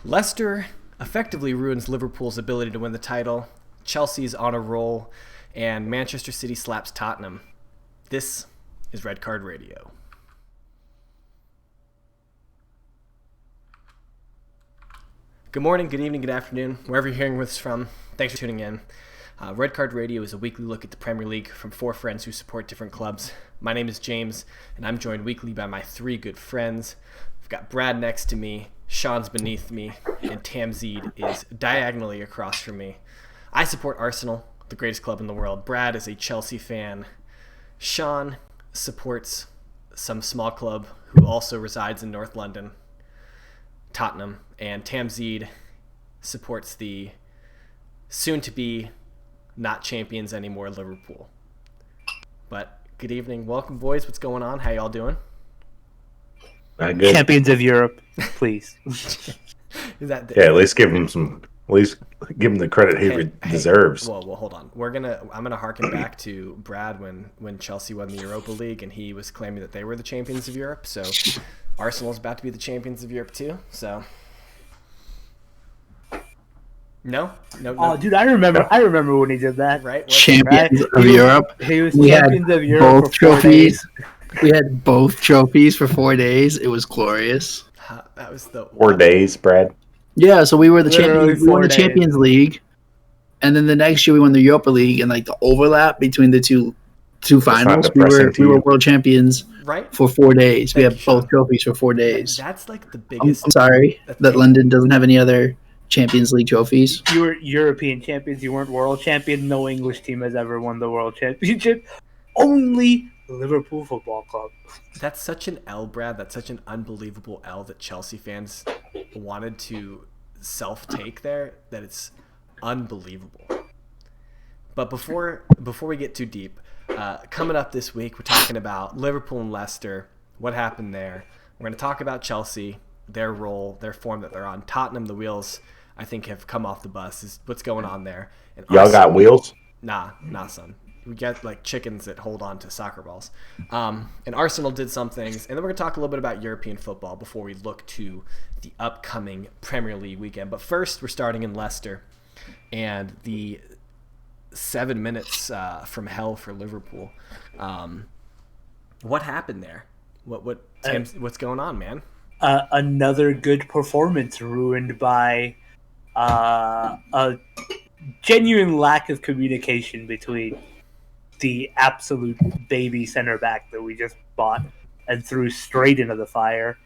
Leicester effectively ruins Liverpool's ability to win the title. Chelsea's on a roll, and Manchester City slaps Tottenham. This is Red Card Radio. Good morning, good evening, good afternoon, wherever you're hearing this from. Thanks for tuning in. Red Card Radio is a weekly look at the Premier League from four friends who support different clubs. My name is James, and I'm joined weekly by my three good friends. I've got Brad next to me, Sean's beneath me, and Tamzid is diagonally across from me. I support Arsenal, the greatest club in the world. Brad is a Chelsea fan. Sean supports some small club who also resides in North London, Tottenham, and Tamzid supports the soon-to-be not champions anymore Liverpool. But good evening. Welcome, boys. What's going on? How y'all doing? Good. Champions of Europe, please. Is that at least give him some. At least give him the credit he deserves. Well, hold on. I'm gonna harken back to Brad when Chelsea won the Europa League, and he was claiming that they were the champions of Europe. So Arsenal's about to be the champions of Europe too. So no. Oh, dude, I remember when he did that. Right? Champions of Europe. He was champions of Europe both for 4 trophies. days. We had both trophies for 4 days. It was glorious. That was the 4 days, Brad. Yeah, so we were the Literally champions. We won 4 the days. Champions League, and then the next year we won the Europa League, and like the overlap between the two finals, depressing to we were you. world champions right. for 4 days. We Thank had you, both Sean. trophies for 4 days. That's like the I'm biggest. sorry that London doesn't have any other Champions League trophies. You were European champions. You weren't world champion. No English team has ever won the world championship. Only Liverpool Football Club. That's such an L, Brad. That's such an unbelievable L that Chelsea fans wanted to self-take there, that it's unbelievable. But before we get too deep, coming up this week, we're talking about Liverpool and Leicester, what happened there. We're going to talk about Chelsea, their role, their form that they're on. Tottenham, the wheels, I think, have come off the bus, is what's going on there. And Y'all got wheels? Nah, son. We get like chickens that hold on to soccer balls. And Arsenal did some things. And then we're going to talk a little bit about European football before we look to the upcoming Premier League weekend. But first, we're starting in Leicester. And the 7 minutes from hell for Liverpool. What happened there? What's going on, man? Another good performance ruined by a genuine lack of communication between the absolute baby center back that we just bought and threw straight into the fire,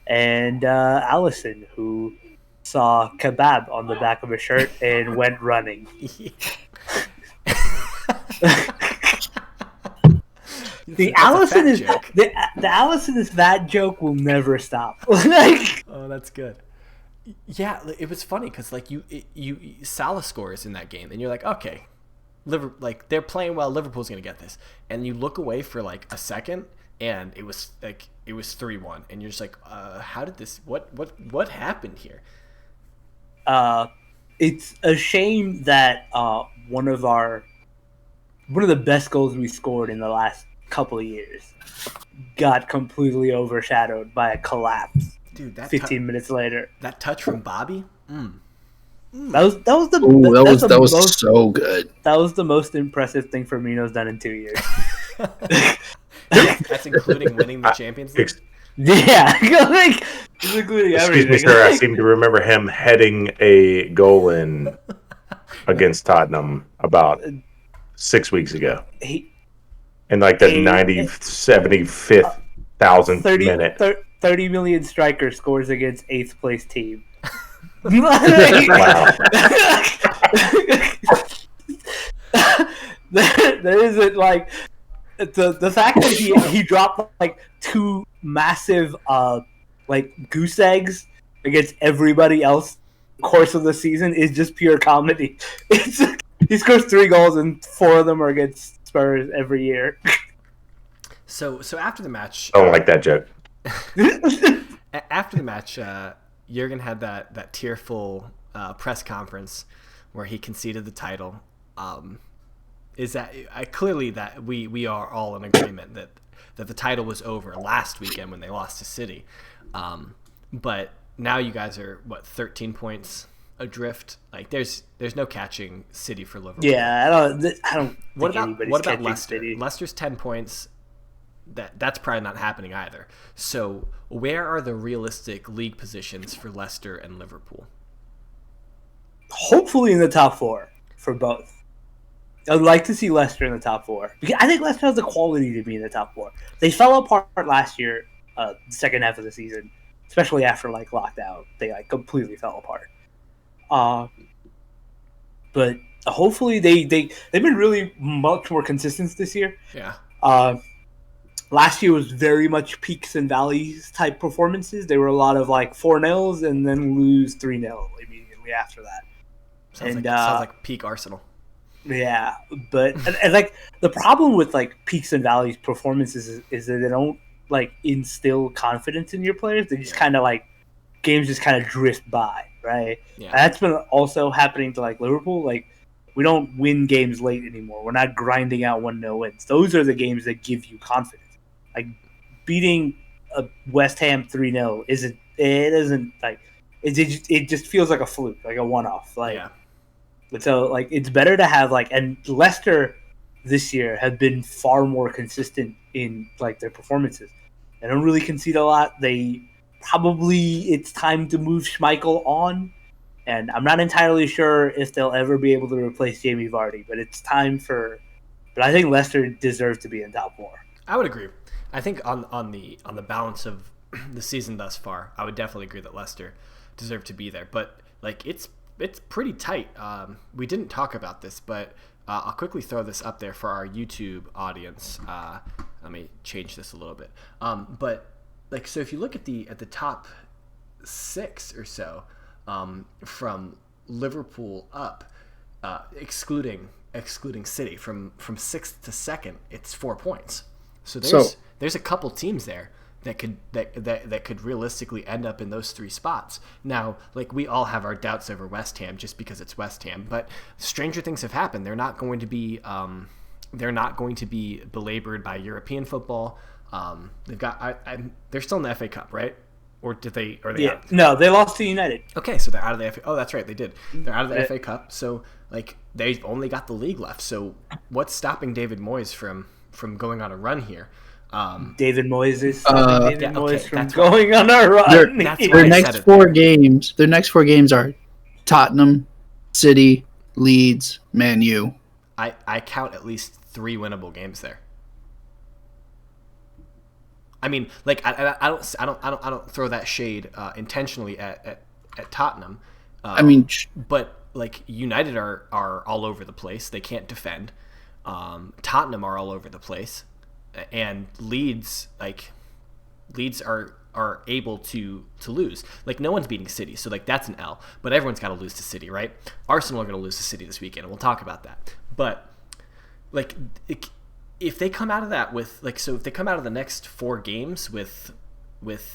and Allison, who saw kebab on the back of a shirt and went running. The Allison is that joke will never stop. Like, oh, that's good. Yeah, it was funny because like you Salah scores in that game, and you're like, okay, they're playing well. Liverpool's gonna get this, and you look away for like a second, and it was 3-1, and you're just like, how did this? What happened here? It's a shame that one of the best goals we scored in the last couple of years got completely overshadowed by a collapse. Dude, 15 minutes later, that touch from Bobby. That was So good. That was the most impressive thing Firmino's done in 2 years. That's including winning the Champions League. Yeah, like, it's including everything. Excuse me, sir. I seem to remember him heading a goal in against Tottenham about 6 weeks ago. In like the 75th thousandth minute. 30 million striker scores against 8th place team. Wow. there isn't like the fact that he dropped like 2 massive like goose eggs against everybody else in the course of the season is just pure comedy. He scores 3 goals and 4 of them are against Spurs every year. So after the match, I don't like that joke. After the match, Jurgen had that tearful press conference where he conceded the title. Is that clearly that we are all in agreement that the title was over last weekend when they lost to City. But now you guys are 13 points adrift. Like there's no catching City for Liverpool. Yeah, I don't. What about catching Leicester? City. Leicester's 10 points. That's probably not happening either. So where are the realistic league positions for Leicester and Liverpool? Hopefully in the top 4 for both. I'd like to see Leicester in the top 4. Because I think Leicester has the quality to be in the top 4. They fell apart last year, the second half of the season, especially after like lockdown. They like completely fell apart. But hopefully they've been really much more consistent this year. Yeah. Last year was very much peaks and valleys type performances. There were a lot of like 4-0s and then lose 3-0 immediately after that. Sounds like peak Arsenal. Yeah, but and like the problem with like peaks and valleys performances is that they don't like instill confidence in your players. They just kind of like games just kind of drift by, right? Yeah. And that's been also happening to like Liverpool. Like we don't win games late anymore. We're not grinding out 1-0 wins. Those are the games that give you confidence. Like beating a West Ham 3-0 isn't like it just feels like a fluke, like a one-off. Like yeah. So like it's better to have like, and Leicester this year have been far more consistent in like their performances. They don't really concede a lot. It's time to move Schmeichel on, and I'm not entirely sure if they'll ever be able to replace Jamie Vardy, but it's time for. But I think Leicester deserves to be in top 4. I would agree. I think on the balance of the season thus far, I would definitely agree that Leicester deserve to be there. But like it's pretty tight. We didn't talk about this, but I'll quickly throw this up there for our YouTube audience. Let me change this a little bit. But like, so if you look at the top 6 or so, from Liverpool up, excluding City, from 6th to 2nd, it's 4 points. So there's a couple teams there that could realistically end up in those 3 spots. Now, like we all have our doubts over West Ham just because it's West Ham, but stranger things have happened. They're not going to be belabored by European football. They're still in the FA Cup, right? Or did they? Or they Yeah, out? No, they lost to United. Okay, so they're out of the FA. Oh, that's right, they did. They're out of the FA Cup. So like they've only got the league left. So what's stopping David Moyes from going on a run here? David Moyes is Moyes from going on a run. Their next 4 games are Tottenham, City, Leeds, Man U. I count at least 3 winnable games there. I mean, like I don't throw that shade intentionally at Tottenham. But like United are all over the place. They can't defend. Tottenham are all over the place. And Leeds are able to lose. Like no one's beating City, so like that's an L. But everyone's got to lose to City, right? Arsenal are going to lose to City this weekend, and we'll talk about that. But like if they come out of that with like, so if they come out of the next 4 games with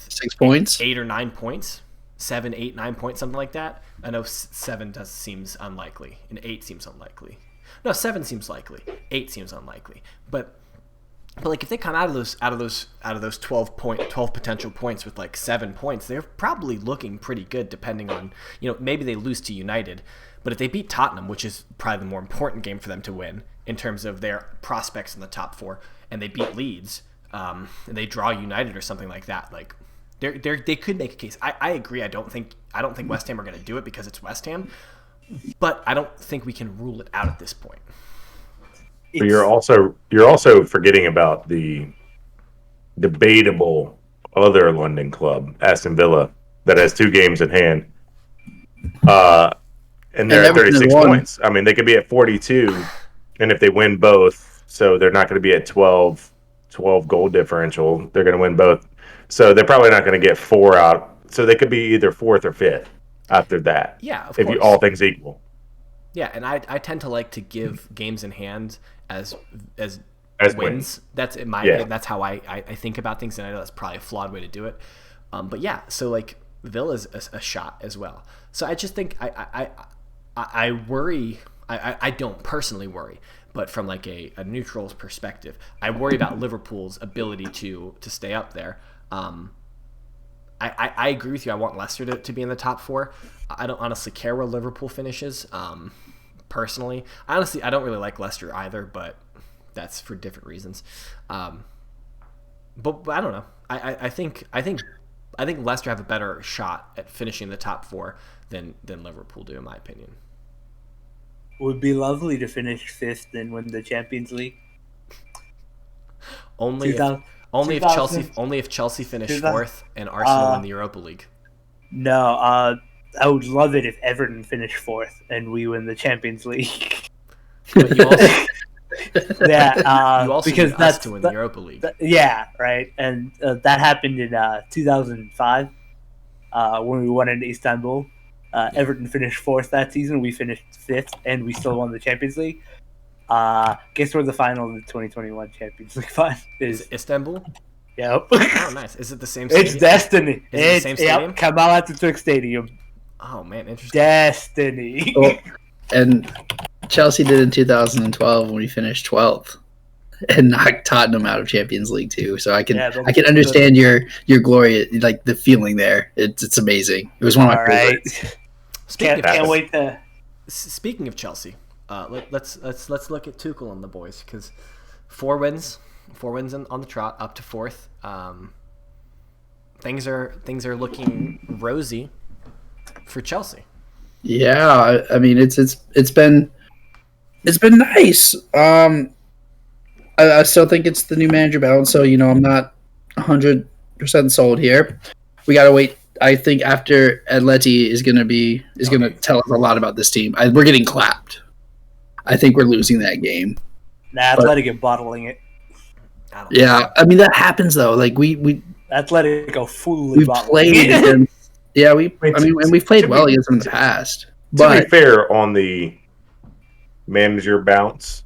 6 points, 8 or 9 points, 7, 8, 9 points, something like that. I know 7 seems unlikely, and 8 seems unlikely. No, 7 seems likely. 8 seems unlikely, but like if they come out of those 12 potential points with like 7 points, they're probably looking pretty good. Depending on maybe they lose to United, but if they beat Tottenham, which is probably the more important game for them to win in terms of their prospects in the top 4, and they beat Leeds, and they draw United or something like that, like they could make a case. I agree. I don't think West Ham are going to do it because it's West Ham, but I don't think we can rule it out at this point. But you're also forgetting about the debatable other London club, Aston Villa, that has 2 games in hand, and they're at 36 points. I mean, they could be at 42, and if they win both, so they're not going to be at 12 goal differential. They're going to win both, so they're probably not going to get 4 out. So they could be either 4th or 5th after that. Yeah, of course. If all things equal. Yeah, and I tend to like to give games in hand as wins. That's in my that's how I think about things, and I know that's probably a flawed way to do it. But yeah, so like Villa's a shot as well. So I just think I worry. I don't personally worry, but from like a neutral's perspective, I worry about Liverpool's ability to stay up there. I agree with you. I want Leicester to be in the top 4. I don't honestly care where Liverpool finishes. Personally, I don't really like Leicester either, but that's for different reasons. But I don't know. I think Leicester have a better shot at finishing the top 4 than Liverpool do, in my opinion. Would be lovely to finish 5th and win the Champions League. Only if Chelsea finish 4th and Arsenal win the Europa League. No, I would love it if Everton finished 4th and we win the Champions League. But you also, yeah, you also because need that's us to win the Europa League. Yeah, right, and that happened in 2005 when we won in Istanbul. Everton finished 4th that season. We finished 5th, and we still won the Champions League. Guess where the final of the 2021 Champions League final is? Istanbul? Yep. Oh, nice. Is it the same stadium? It's destiny. Is it the same stadium? Yep, Kemal Atatürk Stadium. Oh, man, interesting. Destiny. Well, and Chelsea did in 2012 when we finished 12th and knocked Tottenham out of Champions League too. So I can understand your glory, like the feeling there. It's amazing. It was one of my favorites. Can't wait to. Speaking of Chelsea, let's look at Tuchel and the boys, because 4 wins on the trot, up to 4th. Things are looking rosy for Chelsea. Yeah, I mean it's been nice. I still think it's the new manager balance, so I'm not 100% sold here. We gotta wait. I think after Atleti is gonna tell us a lot about this team. We're getting clapped. I think we're losing that game. Nah, Atletico bottling it. Yeah, I mean that happens though. Like we Atletico fully played against. Yeah, we've played well against them in the past. To be fair, on the manager bounce,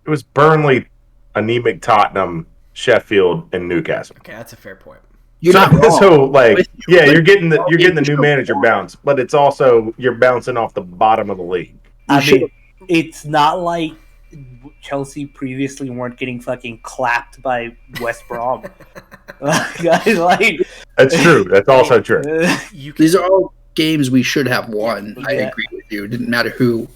it was Burnley, anemic Tottenham, Sheffield, and Newcastle. Okay, that's a fair point. You're not wrong. So, you're getting the new manager bounce, but it's also you're bouncing off the bottom of the league. I mean, it's not like Chelsea previously weren't getting fucking clapped by West Brom. That's true. That's also true. These are all games we should have won. Yeah. I agree with you. It didn't matter who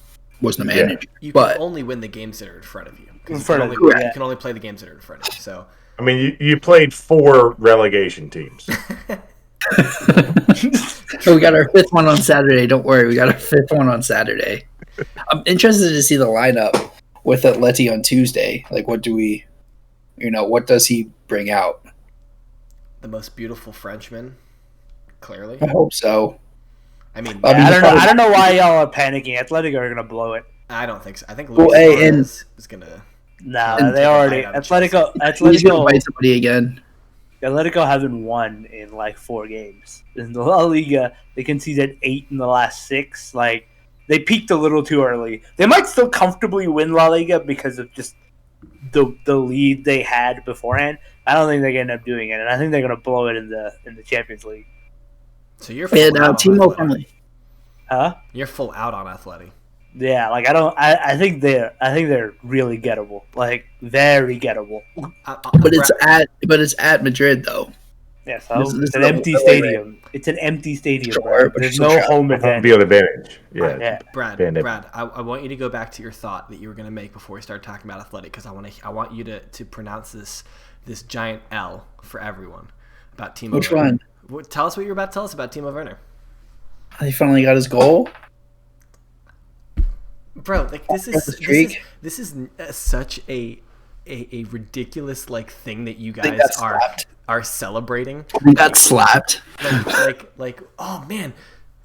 was the manager. You can only win the games that are in front of you. You can only play the games that are in front of you. So I mean, you played 4 relegation teams. We got our 5th one on Saturday. Don't worry, we got our 5th one on Saturday. I'm interested to see the lineup with Atleti on Tuesday. Like, what does he bring out? The most beautiful Frenchman, clearly. I hope so. I mean, I don't know why y'all are panicking. Atletico are gonna blow it. I don't think so. I think Luis is gonna. Nah, they already Atletico. He's gonna fight somebody again. Atletico haven't won in like 4 games in the La Liga. They conceded 8 in the last 6. Like, they peaked a little too early. They might still comfortably win La Liga because of just the lead they had beforehand. I don't think they're gonna end up doing it, and I think they're gonna blow it in the Champions League. So you're full out on Atleti. Huh? You're full out on Atleti. Yeah, like I think they're really gettable, like very gettable. But it's at Madrid though. Yeah, so it's an empty stadium. It's an empty stadium. Sure, there's no home advantage. Be an advantage. Yeah. Brad, I want you to go back to your thought that you were going to make before we start talking about Athletic, because I want you to pronounce this giant L for everyone about Timo. Which Werner. one? Tell us what you're about to tell us about Timo Werner. He finally got his goal. Bro, like this is such a ridiculous thing that you guys are celebrating. He got slapped. Like oh man,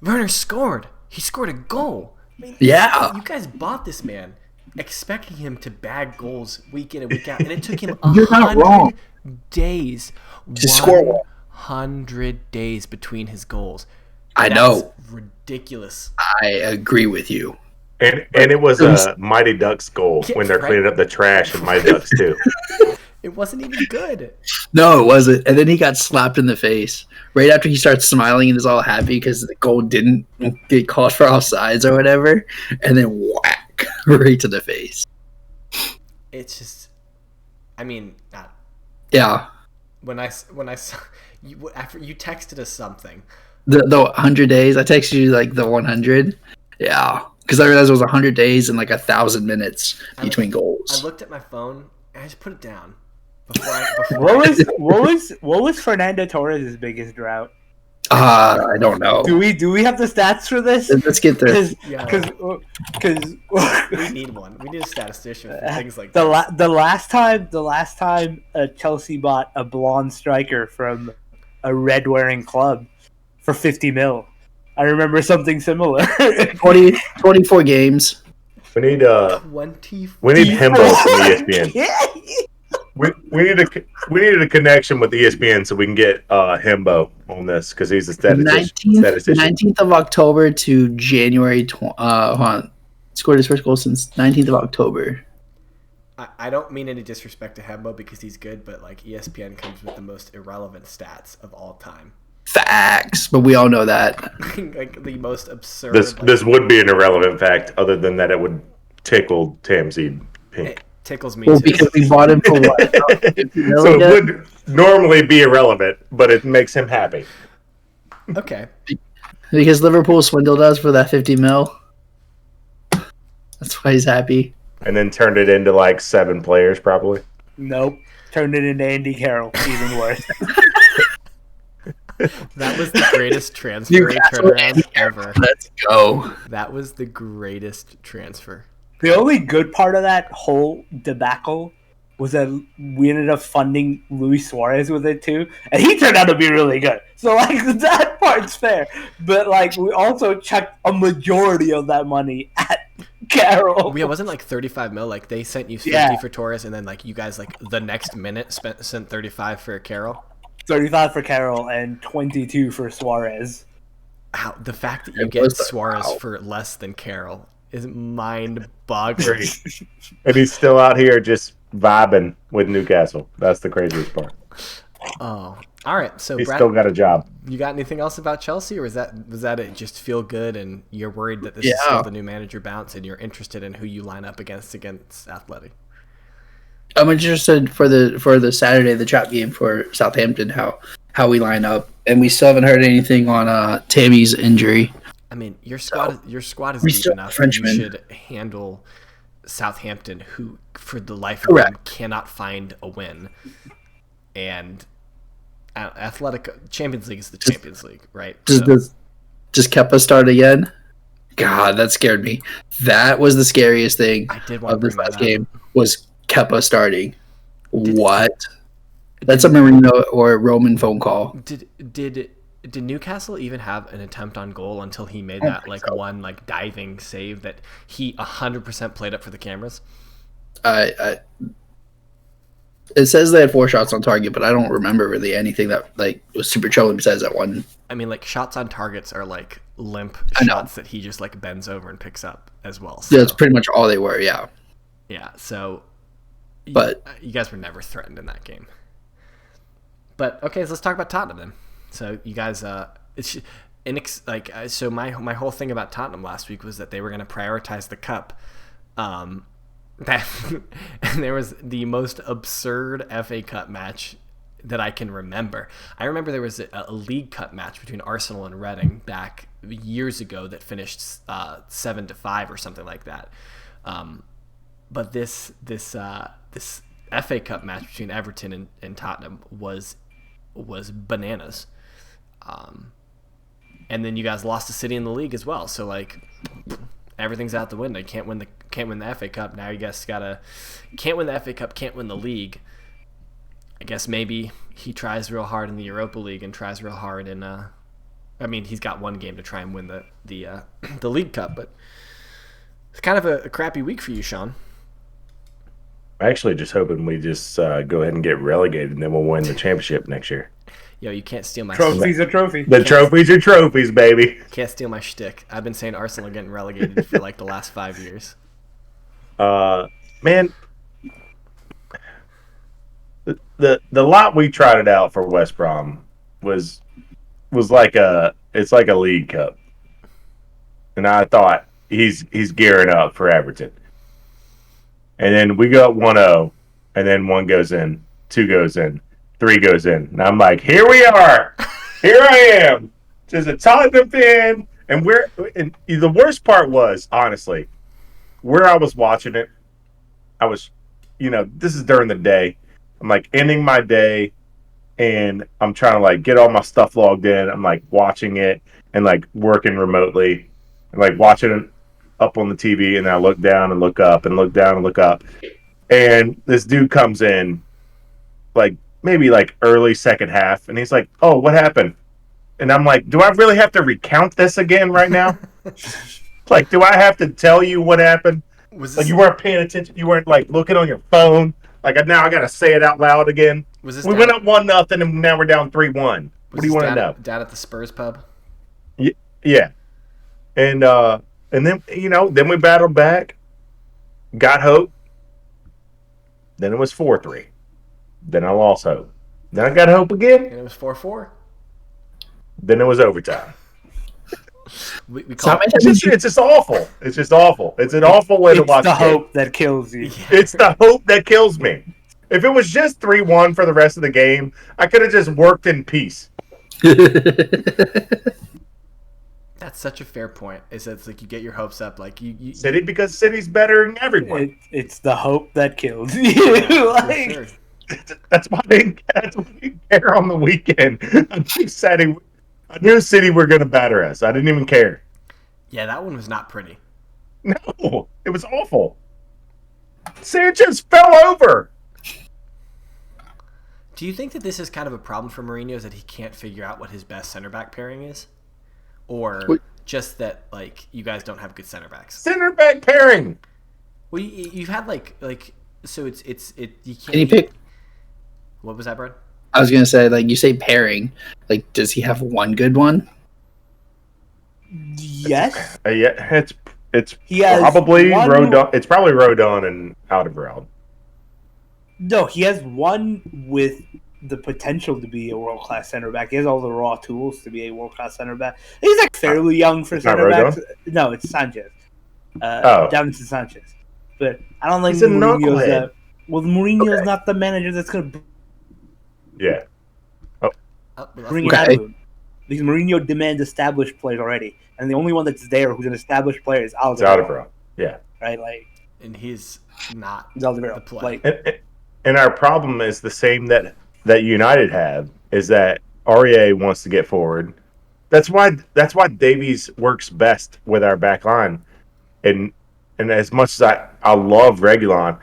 Werner scored. He scored a goal. I mean, yeah. You guys bought this man expecting him to bag goals week in and week out, and it took him 100 days to score 100 days between his goals. I know. Ridiculous. I agree with you. And it was a Mighty Ducks goal when they're cleaning up the trash in Mighty Ducks too. It wasn't even good. No, it wasn't. And then he got slapped in the face right after he starts smiling and is all happy because the goal didn't get called for offsides or whatever. And then whack right to the face. It's just, I mean, yeah. When I saw, After you texted us something. The 100 days. I texted you like the 100. Yeah, because I realized it was 100 days and like 1,000 minutes between goals. I looked at my phone and I just put it down. What was Fernando Torres' biggest drought? I don't know. Do we have the stats for this? Let's get this. Because we need one. We need a statistician for things like that. The last time Chelsea bought a blonde striker from a red wearing club for 50 mil. I remember something similar. 24 games. We need Himbo from ESPN. We needed a connection with ESPN so we can get Himbo on this because he's a statistician. 19th of October to January. Scored his first goal since 19th of October. I don't mean any disrespect to Hembo because he's good, but like ESPN comes with the most irrelevant stats of all time. Facts, but we all know that. Like the most absurd. This would be an irrelevant fact, other than that it would tickle Tamsy Pink. It tickles me. Well, too. because we bought him for what? So it would normally be irrelevant, but it makes him happy. Okay. Because Liverpool swindled us for that 50 mil. That's why he's happy. And then turned it into like 7 players, probably. Nope. Turned it into Andy Carroll. Even worse. That was the greatest transfer turnaround ever. Let's go. That was the greatest transfer. The only good part of that whole debacle was that we ended up funding Luis Suarez with it too, and he turned out to be really good. So like that part's fair, but like we also checked a majority of that money at Carroll. Yeah, it wasn't like 35 mil. Like they sent you 50 for Torres, and then like you guys like the next minute sent 35 for Carroll. 35 for Carroll and 22 for Suarez. Wow, the fact that you get Suarez for less than Carroll is mind-boggling. And he's still out here just vibing with Newcastle. That's the craziest part. Oh, all right. So he's Brad, still got a job. You got anything else about Chelsea, or was that it? Just feel good, and you're worried that this is still the new manager bounce, and you're interested in who you line up against Athletic. I'm interested for the Saturday, the trap game for Southampton, how we line up, and we still haven't heard anything on Tammy's injury. I mean, your squad is deep enough that you should handle Southampton, who for the life of them cannot find a win. And Athletic Champions League is the Champions League, right? Does Kepa start again? God, that scared me. That was the scariest thing of this last game was Kepa starting. What? That's a Marino or Roman phone call. Did Newcastle even have an attempt on goal until he made that one diving save that he 100% played up for the cameras? It says they had 4 shots on target, but I don't remember really anything that was super trolling besides that one. I mean, shots on targets are limp shots that he just bends over and picks up as well. So. Yeah, that's pretty much all they were. Yeah. Yeah. So, but you guys were never threatened in that game. But okay, so let's talk about Tottenham then. So you guys, so my whole thing about Tottenham last week was that they were going to prioritize the cup. And there was the most absurd FA Cup match that I can remember. I remember there was a League Cup match between Arsenal and Reading back years ago that finished 7-5 or something like that. But this FA Cup match between Everton and Tottenham was bananas. And then you guys lost to City in the league as well. So everything's out the window. You can't win the FA Cup. Now you guys can't win the FA Cup, can't win the league. I guess maybe he tries real hard in the Europa League and tries real hard in he's got one game to try and win the League Cup, but it's kind of a crappy week for you, Sean. I'm actually just hoping we just go ahead and get relegated and then we'll win the championship next year. Yo, you can't steal my trophies are trophies. The trophies are trophies, baby. Can't steal my shtick. I've been saying Arsenal are getting relegated for the last 5 years. Man, the lot we trotted out for West Brom was like a League Cup, and I thought he's gearing up for Everton, and then we go up 1-0, and then 1 goes in, 2 goes in. 3 goes in. And I'm like, here we are. Here I am. Just a Tottenham fan. And the worst part was, honestly, where I was watching it, I was, this is during the day. I'm like ending my day and I'm trying to like get all my stuff logged in. I'm like watching it and like working remotely and like watching it up on the TV. And then I look down and look up and look down and look up. And this dude comes in like maybe like early second half. And he's like, oh, what happened? And I'm like, do I really have to recount this again right now? Like, do I have to tell you what happened? Like, you weren't paying attention. You weren't like looking on your phone. Like, now I got to say it out loud again. We went up 1-0, and now we're down 3-1. What do you want to know? Down at the Spurs pub. Yeah, and then then we battled back, got hope. Then it was 4-3. Then I lost hope. Then I got hope again. And it was 4-4. Then it was overtime. It's just awful. It's just awful. It's an awful way to watch. It's the hope that kills you. Yeah. It's the hope that kills me. If it was just 3-1 for the rest of the game, I could have just worked in peace. That's such a fair point. It's like you get your hopes up, like you City, because City's better than everyone. It's the hope that kills you. For sure. That's why I didn't care on the weekend. I knew City were going to batter us. I didn't even care. Yeah, that one was not pretty. No, it was awful. Sanchez fell over. Do you think that this is kind of a problem for Mourinho, is that he can't figure out what his best center back pairing is? Or just that, like, you guys don't have good center backs? Center back pairing. Well, you've had, like, so you can't... Can you pick... What was that, Brad? I was going to say, like, you say pairing. Like, does he have one good one? Yes. Yeah, it's probably Rodon. It's probably Rodon and Alderweireld. No, he has one with the potential to be a world-class center back. He has all the raw tools to be a world-class center back. He's like fairly young for center backs. No, it's Sanchez. Davinson Sanchez. But I don't think Mourinho's Mourinho's not the manager that's going to bring it out of him. Because Mourinho demands established players already. And the only one that's there who's an established player is Alderweireld. Yeah. Right? Like, and he's not the play. And our problem is the same that United have, is that REA wants to get forward. That's why Davies works best with our back line. And as much as I love Reguilon,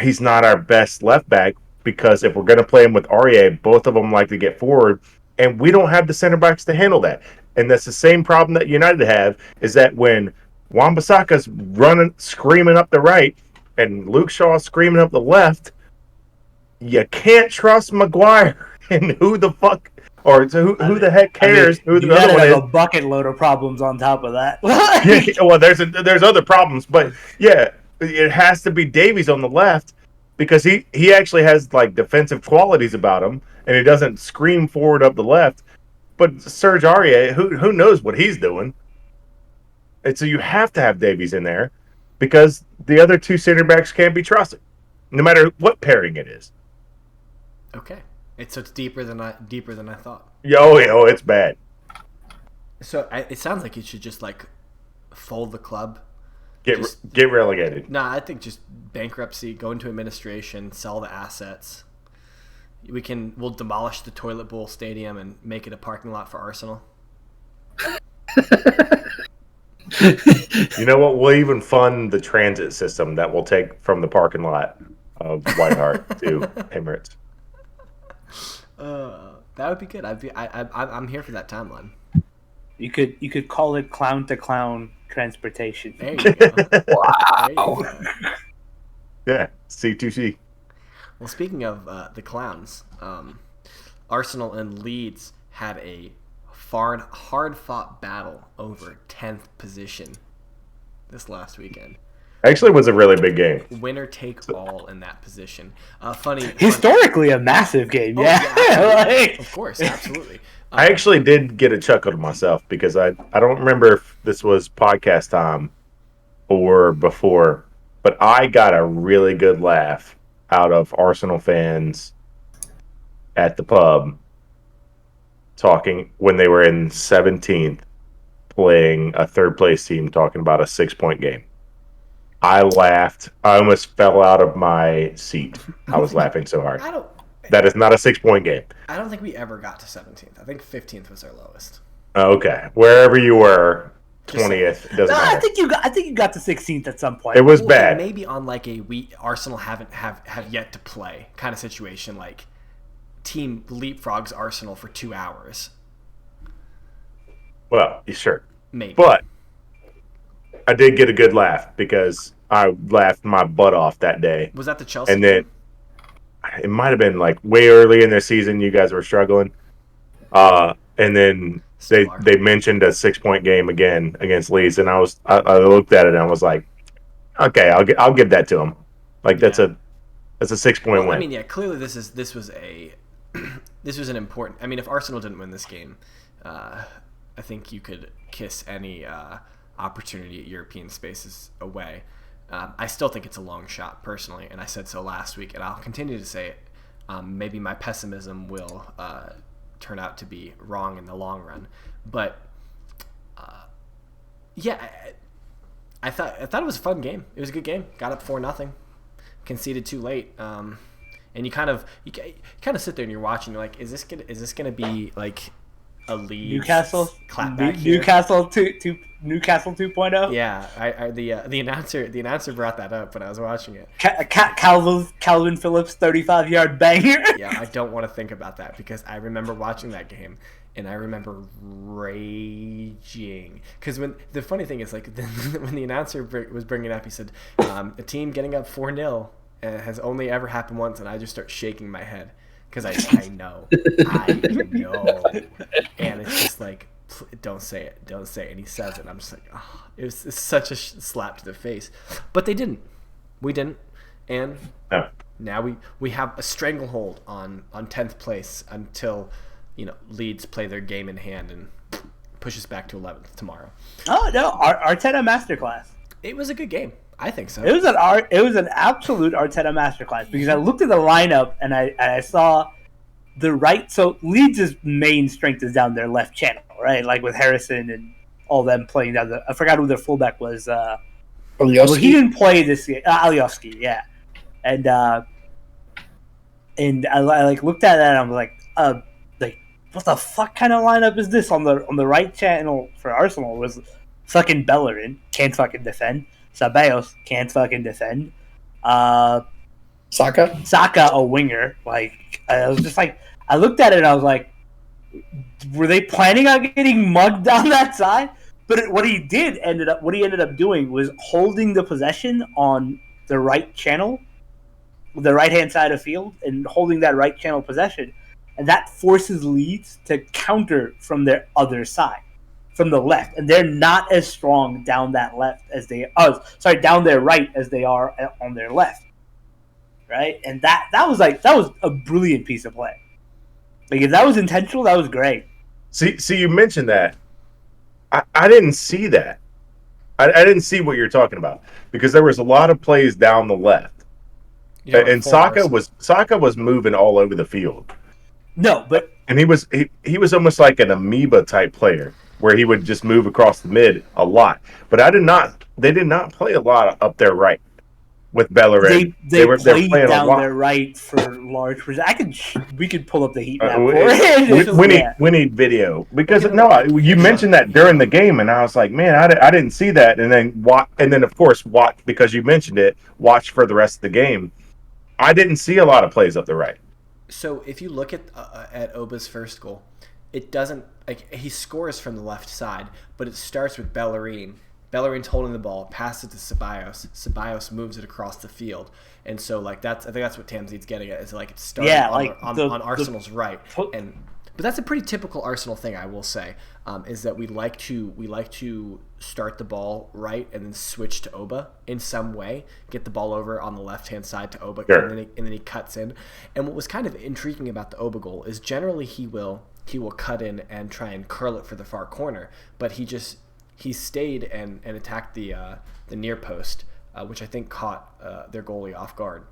he's not our best left back, because if we're going to play him with REA, both of them like to get forward, and we don't have the center backs to handle that. And that's the same problem that United have, is that when Wan-Bissaka's running, screaming up the right, and Luke Shaw's screaming up the left, you can't trust Maguire. And who the fuck, or who the heck cares who the other one is? A bucket load of problems on top of that. Yeah, well, there's other problems, but yeah, it has to be Davies on the left, because he actually has like defensive qualities about him, and he doesn't scream forward up the left. But Serge Aurier, who knows what he's doing? And so you have to have Davies in there, because the other two center backs can't be trusted, no matter what pairing it is. Okay, it's deeper than I thought. Oh, it's bad. So it sounds like you should just like fold the club. Get relegated. Nah, I think just bankruptcy, go into administration, sell the assets. We'll demolish the Toilet Bowl Stadium and make it a parking lot for Arsenal. You know what? We'll even fund the transit system that we'll take from the parking lot of White Hart to Emirates. That would be good. I'm here for that timeline. You could call it clown to clown transportation. There you go. Wow. Yeah, C2C. Well, speaking of the clowns, Arsenal and Leeds had a hard-fought battle over 10th position this last weekend. Actually, it was a really big game. Winner take all in that position. Historically, a massive game. Of course, absolutely. I actually did get a chuckle to myself, because I don't remember if this was podcast time or before, but I got a really good laugh out of Arsenal fans at the pub talking when they were in 17th, playing a third place team, talking about a 6-point game. I laughed. I almost fell out of my seat. I was laughing so hard. That is not a 6-point game. I don't think we ever got to 17th. I think 15th was our lowest. Okay, wherever you were, 20th. It doesn't matter. I think you got to 16th at some point. It was bad. Maybe on like a Arsenal have yet to play kind of situation, like team leapfrogs Arsenal for 2 hours. Well, sure. Maybe. But I did get a good laugh because I laughed my butt off that day. Was that the Chelsea And then it might have been like way early in their season. You guys were struggling. And then they mentioned a 6-point game again against Leeds, and I looked at it and I was like, okay, I'll give that to them. Like that's a 6-point win. I mean, yeah, clearly this was an important. I mean, if Arsenal didn't win this game, I think you could kiss any opportunity at European spaces away. I still think it's a long shot, personally, and I said so last week, and I'll continue to say it. Maybe my pessimism will turn out to be wrong in the long run, but I thought it was a fun game. It was a good game. Got up 4-0, conceded too late, and you kind of sit there and you're watching. You're like, is this gonna be like a Leeds Newcastle clapback here? Newcastle 2.0. Yeah, the announcer brought that up when I was watching it. Calvin Phillips 35-yard banger. Yeah, I don't want to think about that because I remember watching that game and I remember raging because the funny thing is like when the announcer was bringing it up, he said a team getting up 4-0 has only ever happened once, and I just start shaking my head. Because I know, and it's just like, don't say it, and he says it, and I'm just like, oh, it's such a slap to the face, but they didn't, we didn't, and now we have a stranglehold on 10th place until Leeds play their game in hand and push us back to 11th tomorrow. Oh no, Arteta masterclass. It was a good game. I think so. It was an absolute Arteta masterclass because I looked at the lineup and I saw the right. So Leeds' main strength is down their left channel, right? Like with Harrison and all them playing down I forgot who their fullback was. Well, he didn't play this year. Alioski, yeah. And I like looked at that and I'm like, what the fuck kind of lineup is this on the right channel for Arsenal? Was fucking Bellerin, can't fucking defend. Ceballos can't fucking defend. Saka, a winger. Like I was just like, I looked at it and I was like, were they planning on getting mugged down that side? But what he ended up doing was holding the possession on the right channel, the right hand side of field, and holding that right channel possession, and that forces Leeds to counter from their other side. From the left, and they're not as strong down that left as down their right as they are on their left, right? And that was a brilliant piece of play. Like if that was intentional, that was great. See, you mentioned that. I didn't see that. I didn't see what you're talking about because there was a lot of plays down the left, and Saka was moving all over the field. No, but and he was almost like an amoeba type player, where he would just move across the mid a lot. But they did not play a lot up there right with Bellerin. They played down their right for large percentage. We could pull up the heat map for it. We need video because you mentioned that during the game, and I was like, man, I didn't see that. And then of course watch because you mentioned it. Watch for the rest of the game. I didn't see a lot of plays up the right. So if you look at Oba's first goal, it doesn't he scores from the left side, but it starts with Bellerin. Bellerin's holding the ball, passes to Ceballos. Ceballos moves it across the field, and so I think that's what Tamzid's getting at. Is it's starting on Arsenal's right, but that's a pretty typical Arsenal thing, I will say, is that we like to start the ball right and then switch to Oba in some way, get the ball over on the left hand side to Oba, sure. and then he cuts in. And what was kind of intriguing about the Oba goal is generally he will cut in and try and curl it for the far corner, but he stayed and attacked the near post, which I think caught their goalie off guard.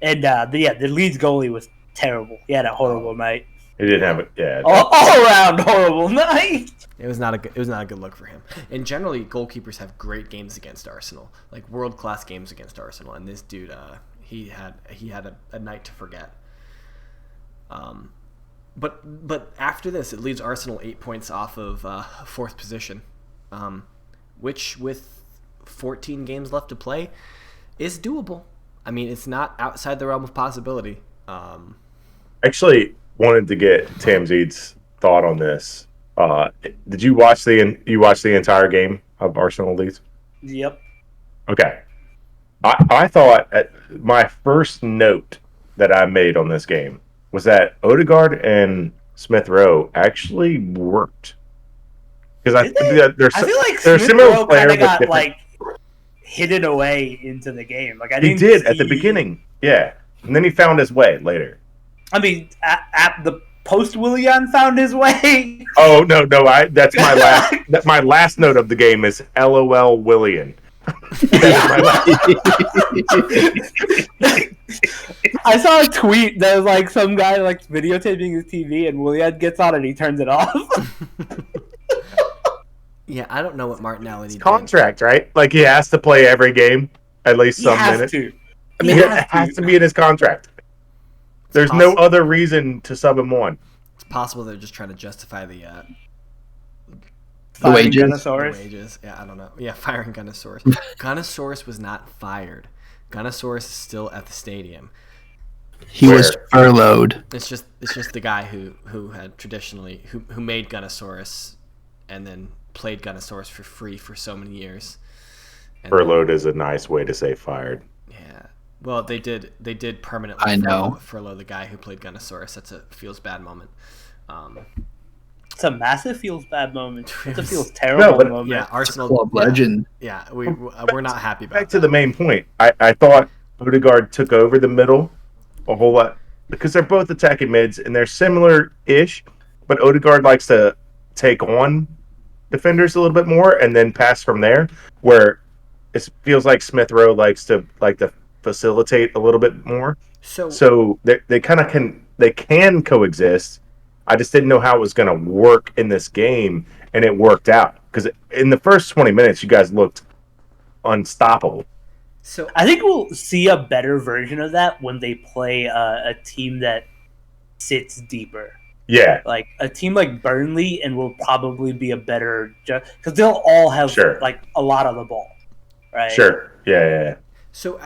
And the Leeds goalie was terrible. He had a horrible night. He didn't have it. Yeah. All around horrible night. It was not a good look for him. And generally, goalkeepers have great games against Arsenal, like world class games against Arsenal. And this dude, he had a night to forget. But after this, it leaves Arsenal 8 points off of fourth position, which with 14 games left to play is doable. I mean, it's not outside the realm of possibility. Actually, wanted to get Tamzeed's thought on this. Did you watch the entire game of Arsenal Leeds? Yep. Okay. I thought my first note that I made on this game was that Odegaard and Smith Rowe actually worked. Because I feel like Smith Rowe kind of got like hidden away into the game. Like he did at the beginning, yeah, and then he found his way later. I mean, at the post Willian found his way. Oh no! That's my last. My last note of the game is LOL Willian. I saw a tweet that was like some guy like videotaping his TV and Willian gets on and he turns it off. Yeah, I don't know what Martinelli did. Contract, right? Like he has to play every game at least some minutes. To. I mean, it has to be in his contract. There's no other reason to sub him on. It's possible they're just trying to justify the wages. Yeah, I don't know. Yeah, firing Gunnosaurus. Gunnosaurus was not fired. Gunnosaurus is still at the stadium. He was furloughed. It's just the guy who had traditionally who made Gunnosaurus and then played Gunnosaurus for free for so many years. And furloughed is a nice way to say fired. Yeah. Well, they did permanently furlough the guy who played Gunnosaurus. That's a feels bad moment. It's a massive feels bad moment. It's a feels terrible moment. Yeah, Arsenal club legend. Yeah, we're not happy about Back to the main point. I thought Odegaard took over the middle a whole lot because they're both attacking mids and they're similar-ish, but Odegaard likes to take on defenders a little bit more and then pass from there, where it feels like Smith Rowe likes to facilitate a little bit more. So they kind of can coexist. I just didn't know how it was going to work in this game, and it worked out because in the first 20 minutes, you guys looked unstoppable. So I think we'll see a better version of that when they play a team that sits deeper. Yeah, like a team like Burnley, and will probably be a better because they'll all have like a lot of the ball, right? Sure. Yeah. So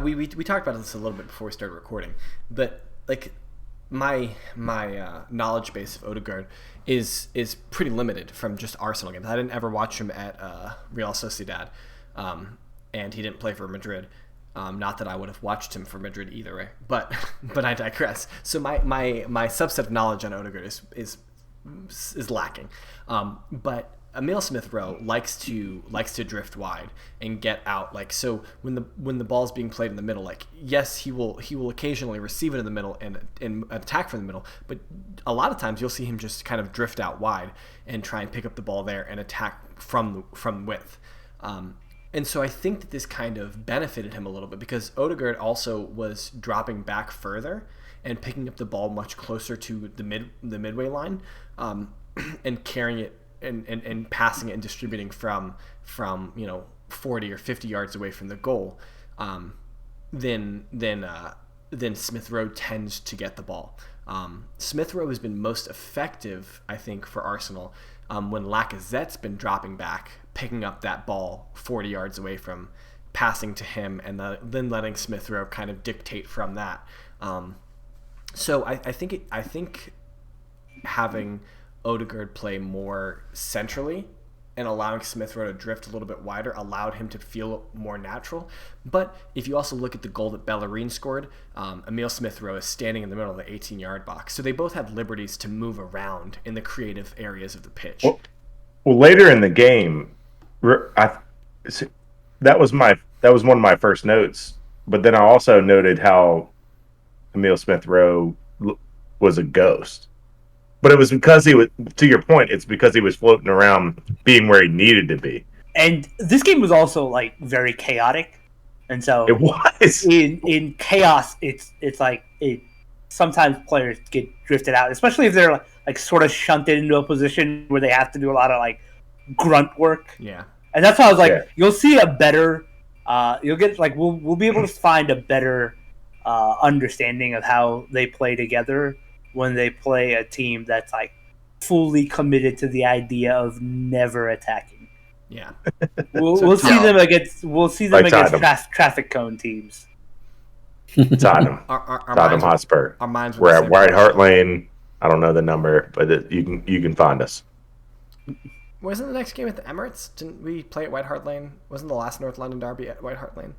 we talked about this a little bit before we started recording, but like my knowledge base of Odegaard is pretty limited from just Arsenal games. I didn't ever watch him at Real Sociedad, and he didn't play for Madrid. Not that I would have watched him for Madrid either way, but I digress. So my subset of knowledge on Odegaard is lacking. But Emile Smith Rowe likes to drift wide and get out. Like so, when the ball's being played in the middle, like yes, he will occasionally receive it in the middle and attack from the middle. But a lot of times you'll see him just kind of drift out wide and try and pick up the ball there and attack from width. And so I think that this kind of benefited him a little bit because Odegaard also was dropping back further and picking up the ball much closer to the midway line, and carrying it and passing it and distributing from 40 or 50 yards away from the goal. Then Smith Rowe tends to get the ball. Smith Rowe has been most effective, I think, for Arsenal when Lacazette's been dropping back, picking up that ball 40 yards away from, passing to him, and then letting Smith Rowe kind of dictate from that. So I think having Odegaard play more centrally and allowing Smith Rowe to drift a little bit wider allowed him to feel more natural. But if you also look at the goal that Bellerin scored, Emile Smith Rowe is standing in the middle of the 18-yard box. So they both had liberties to move around in the creative areas of the pitch. Well, later in the game, that was one of my first notes. But then I also noted how Emile Smith Rowe was a ghost. But it was because he was, to your point, it's because he was floating around being where he needed to be. And this game was also like very chaotic. And so It was. in chaos, it's like sometimes players get drifted out, especially if they're like sort of shunted into a position where they have to do a lot of like grunt work. Yeah. And that's why I was like, Yeah. you'll see a better, you'll get like we'll be able to find a better understanding of how they play together when they play a team that's like fully committed to the idea of never attacking. Yeah. We'll see them against Like Tottenham. traffic cone teams. Tottenham. Our Tottenham minds, Hotspur. our minds were We're the at same White place. Hart Lane. I don't know the number, but you can find us. Wasn't the next game at the Emirates? Didn't we play at White Hart Lane? Wasn't the last North London derby at White Hart Lane?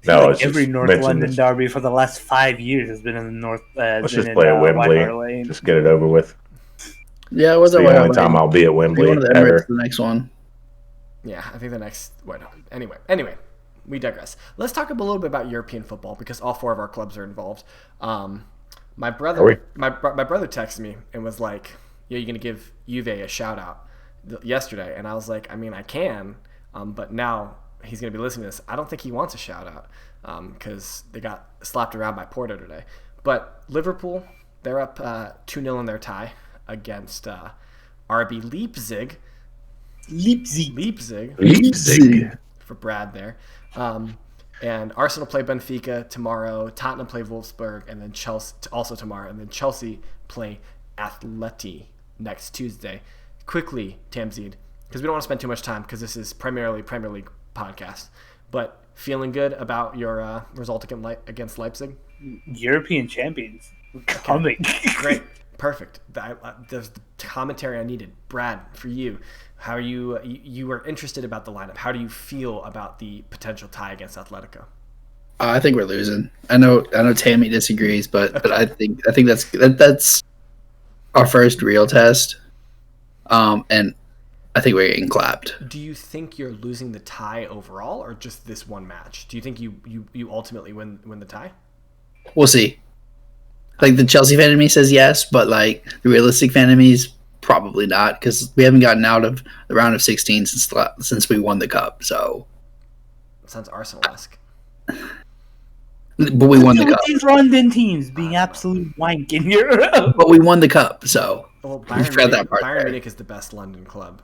No, Like it's every just North mention London this. derby for the last 5 years has been in the North. Let's just play at White Wembley. Hart Lane. Just get it over with. Yeah, it was It's at the White only Hart time Lane. I'll be at Be Wembley one of the Emirates, ever. the next one. Yeah, I think the next. Anyway, we digress. Let's talk a little bit about European football because all 4 of our clubs are involved. My brother texted me and was like, "Yeah, you're gonna give Juve a shout out yesterday," and I was like, "I mean, I can, but now he's gonna be listening to this. I don't think he wants a shout out because they got slapped around by Porto today." But Liverpool, they're up 2-0 in their tie against RB Leipzig. Leipzig. For Brad there. And Arsenal play Benfica tomorrow. Tottenham play Wolfsburg, and then Chelsea also tomorrow. And then Chelsea play Atleti next Tuesday. Quickly, Tamzid, because we don't want to spend too much time because this is primarily Premier League podcast. But feeling good about your result against Leipzig? European champions coming. Great. Perfect. There's the commentary I needed. Brad, for you, how are you were interested about the lineup. How do you feel about the potential tie against Atletico? I think we're losing. I know Tammy disagrees, but I think that's our first real test. And I think we're getting clapped. Do you think you're losing the tie overall or just this one match? Do you think you ultimately win the tie? We'll see. Like the Chelsea fan in me says yes, but like the realistic fan in me is probably not because we haven't gotten out of the round of 16 since we won the cup. So sounds Arsenal-esque. But we won the cup. These London teams being absolute wank in Europe. But we won the cup, so Well, Bayern Munich is the best London club.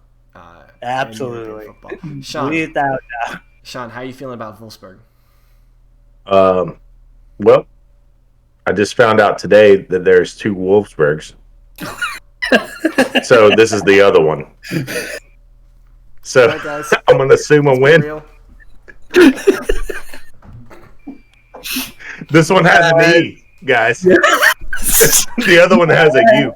Absolutely. In football. Sean, Without doubt. Sean, how are you feeling about Wolfsburg? Well, I just found out today that there's 2 Wolfsburgs. So this is the other one. So All right, guys. I'm going to assume a win. Real. This one has an E, guys. The other one has a U.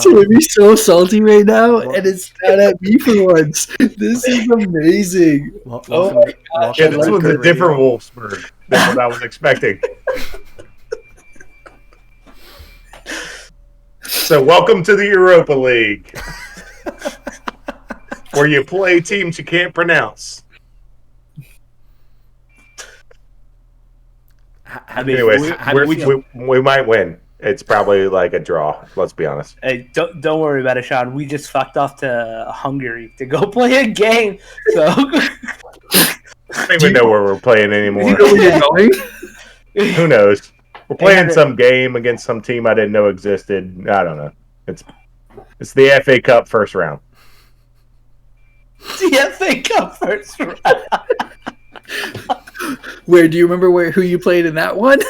Dude, be so salty right now, and it's not at me for once. This is amazing. Welcome, my gosh, Yeah, welcome this to one's a Record different Radio. Wolfsburg than what I was expecting. So welcome to the Europa League, where you play teams you can't pronounce. Anyways, how do you feel? we might win. It's probably like a draw. Let's be honest. Hey, don't worry about it, Sean. We just fucked off to Hungary to go play a game. So I don't even know where we're playing anymore. You know where you're going? Who knows? We're playing some game against some team I didn't know existed. I don't know. It's the FA Cup first round. the FA Cup first round. Where do you remember who you played in that one?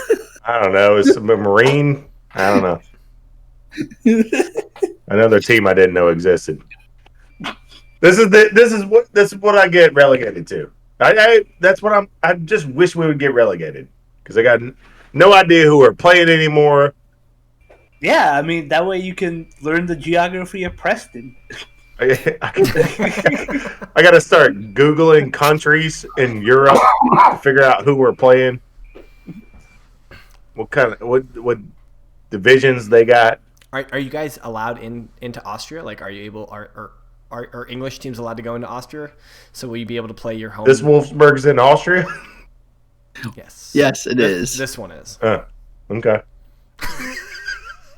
I don't know. It's a Marine. I don't know. Another team I didn't know existed. This is what I get relegated to. I just wish we would get relegated because I got no idea who we're playing anymore. Yeah, I mean that way you can learn the geography of Preston. I got to start Googling countries in Europe to figure out who we're playing. What divisions they got? Are you guys allowed into Austria? Like, are you able? Are English teams allowed to go into Austria? So will you be able to play your home? This Wolfsburg's in Austria? Yes. Yes, it is. This one is. Okay.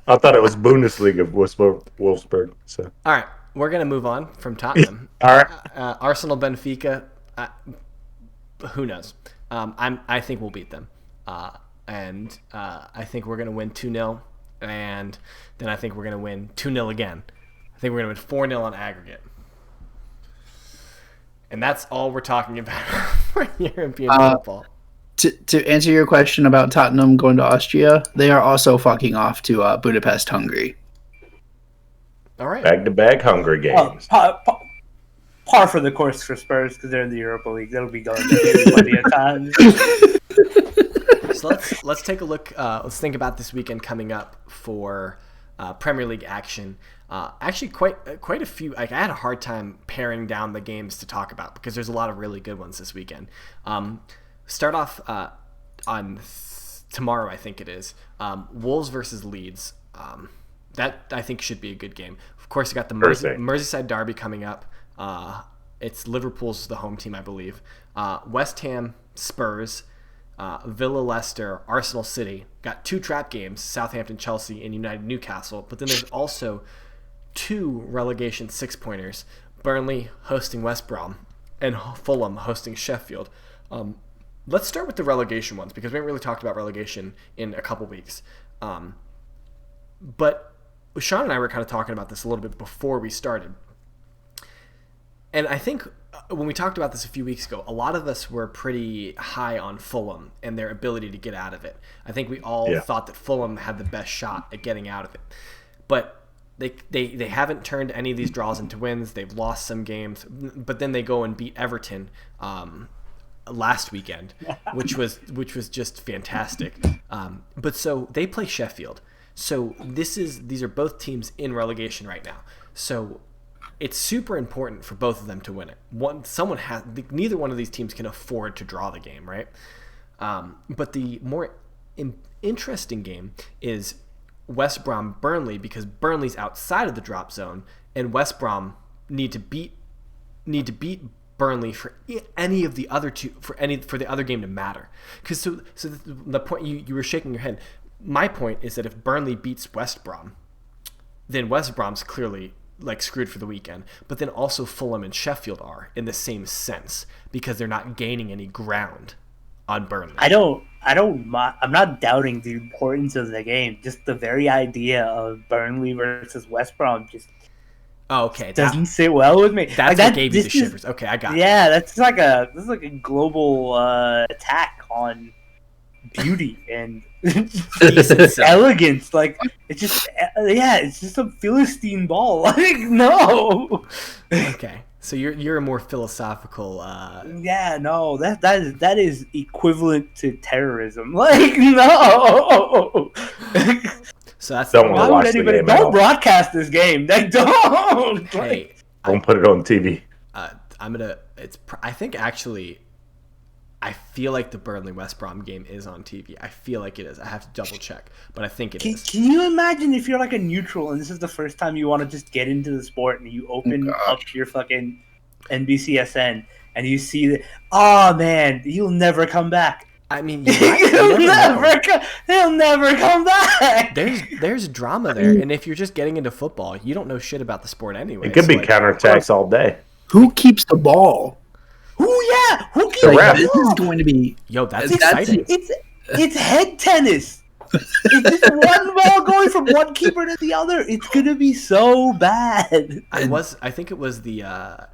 I thought it was Bundesliga Wolfsburg. So. All right, we're gonna move on from Tottenham. All right. Arsenal Benfica who knows? I think we'll beat them, and I think we're gonna win 2-0, and then I think we're gonna win 2-0 again. I think we're gonna win 4-0 on aggregate, and that's all we're talking about for European football. To answer your question about Tottenham going to Austria, they are also fucking off to Budapest, Hungary. All right, Bag-to-bag Hungary games. Par for the course for Spurs because they're in the Europa League. They'll be going there plenty of times. So let's take a look. Let's think about this weekend coming up for Premier League action. Actually, quite a few. Like, I had a hard time paring down the games to talk about because there's a lot of really good ones this weekend. Start off on tomorrow, I think it is. Wolves versus Leeds. That I think should be a good game. Of course, you got the Merseyside derby coming up. It's Liverpool's the home team, I believe. West Ham, Spurs, Villa, Leicester, Arsenal, City. Got 2 trap games: Southampton, Chelsea, and United, Newcastle. But then there's also 2 relegation 6-pointers: Burnley hosting West Brom and Fulham hosting Sheffield. Let's start with the relegation ones because we haven't really talked about relegation in a couple weeks. But Sean and I were kind of talking about this a little bit before we started. And I think when we talked about this a few weeks ago, a lot of us were pretty high on Fulham and their ability to get out of it. I think we all thought that Fulham had the best shot at getting out of it. But they haven't turned any of these draws into wins. They've lost some games. But then they go and beat Everton last weekend, which was just fantastic. But so they play Sheffield. So these are both teams in relegation right now. So it's super important for both of them to win it. Neither one of these teams can afford to draw the game, right? But the more interesting game is West Brom Burnley, because Burnley's outside of the drop zone, and West Brom need to beat Burnley for any of the other two for the other game to matter. Because so the point you were shaking your head. My point is that if Burnley beats West Brom, then West Brom's clearly like screwed for the weekend. But then also Fulham and Sheffield are in the same sense because they're not gaining any ground on Burnley. I'm not doubting the importance of the game. Just the very idea of Burnley versus West Brom just doesn't sit well with me. That's what gave you the shivers. Okay, I got it. Yeah, this is like a global attack on beauty and elegance. Like it's just a Philistine ball. Like no. Okay, so you're a more philosophical. That is equivalent to terrorism. Like no. So that's why would anybody don't broadcast this game? Like don't. Hey, don't put it on TV. I feel like the Burnley West Brom game is on TV. I feel like it is. I have to double check, but I think it is. Can you imagine if you're like a neutral and this is the first time you want to just get into the sport and you open up your fucking NBCSN and you see that? Oh man, you'll never come back. I mean, he'll never come back. There's drama there, and if you're just getting into football, you don't know shit about the sport anyway. It could be counterattacks all day. Who keeps the ball? Who keeps the ref? This is going to be that's exciting. It's head tennis. It's just one ball going from one keeper to the other. It's gonna be so bad. I think it was the.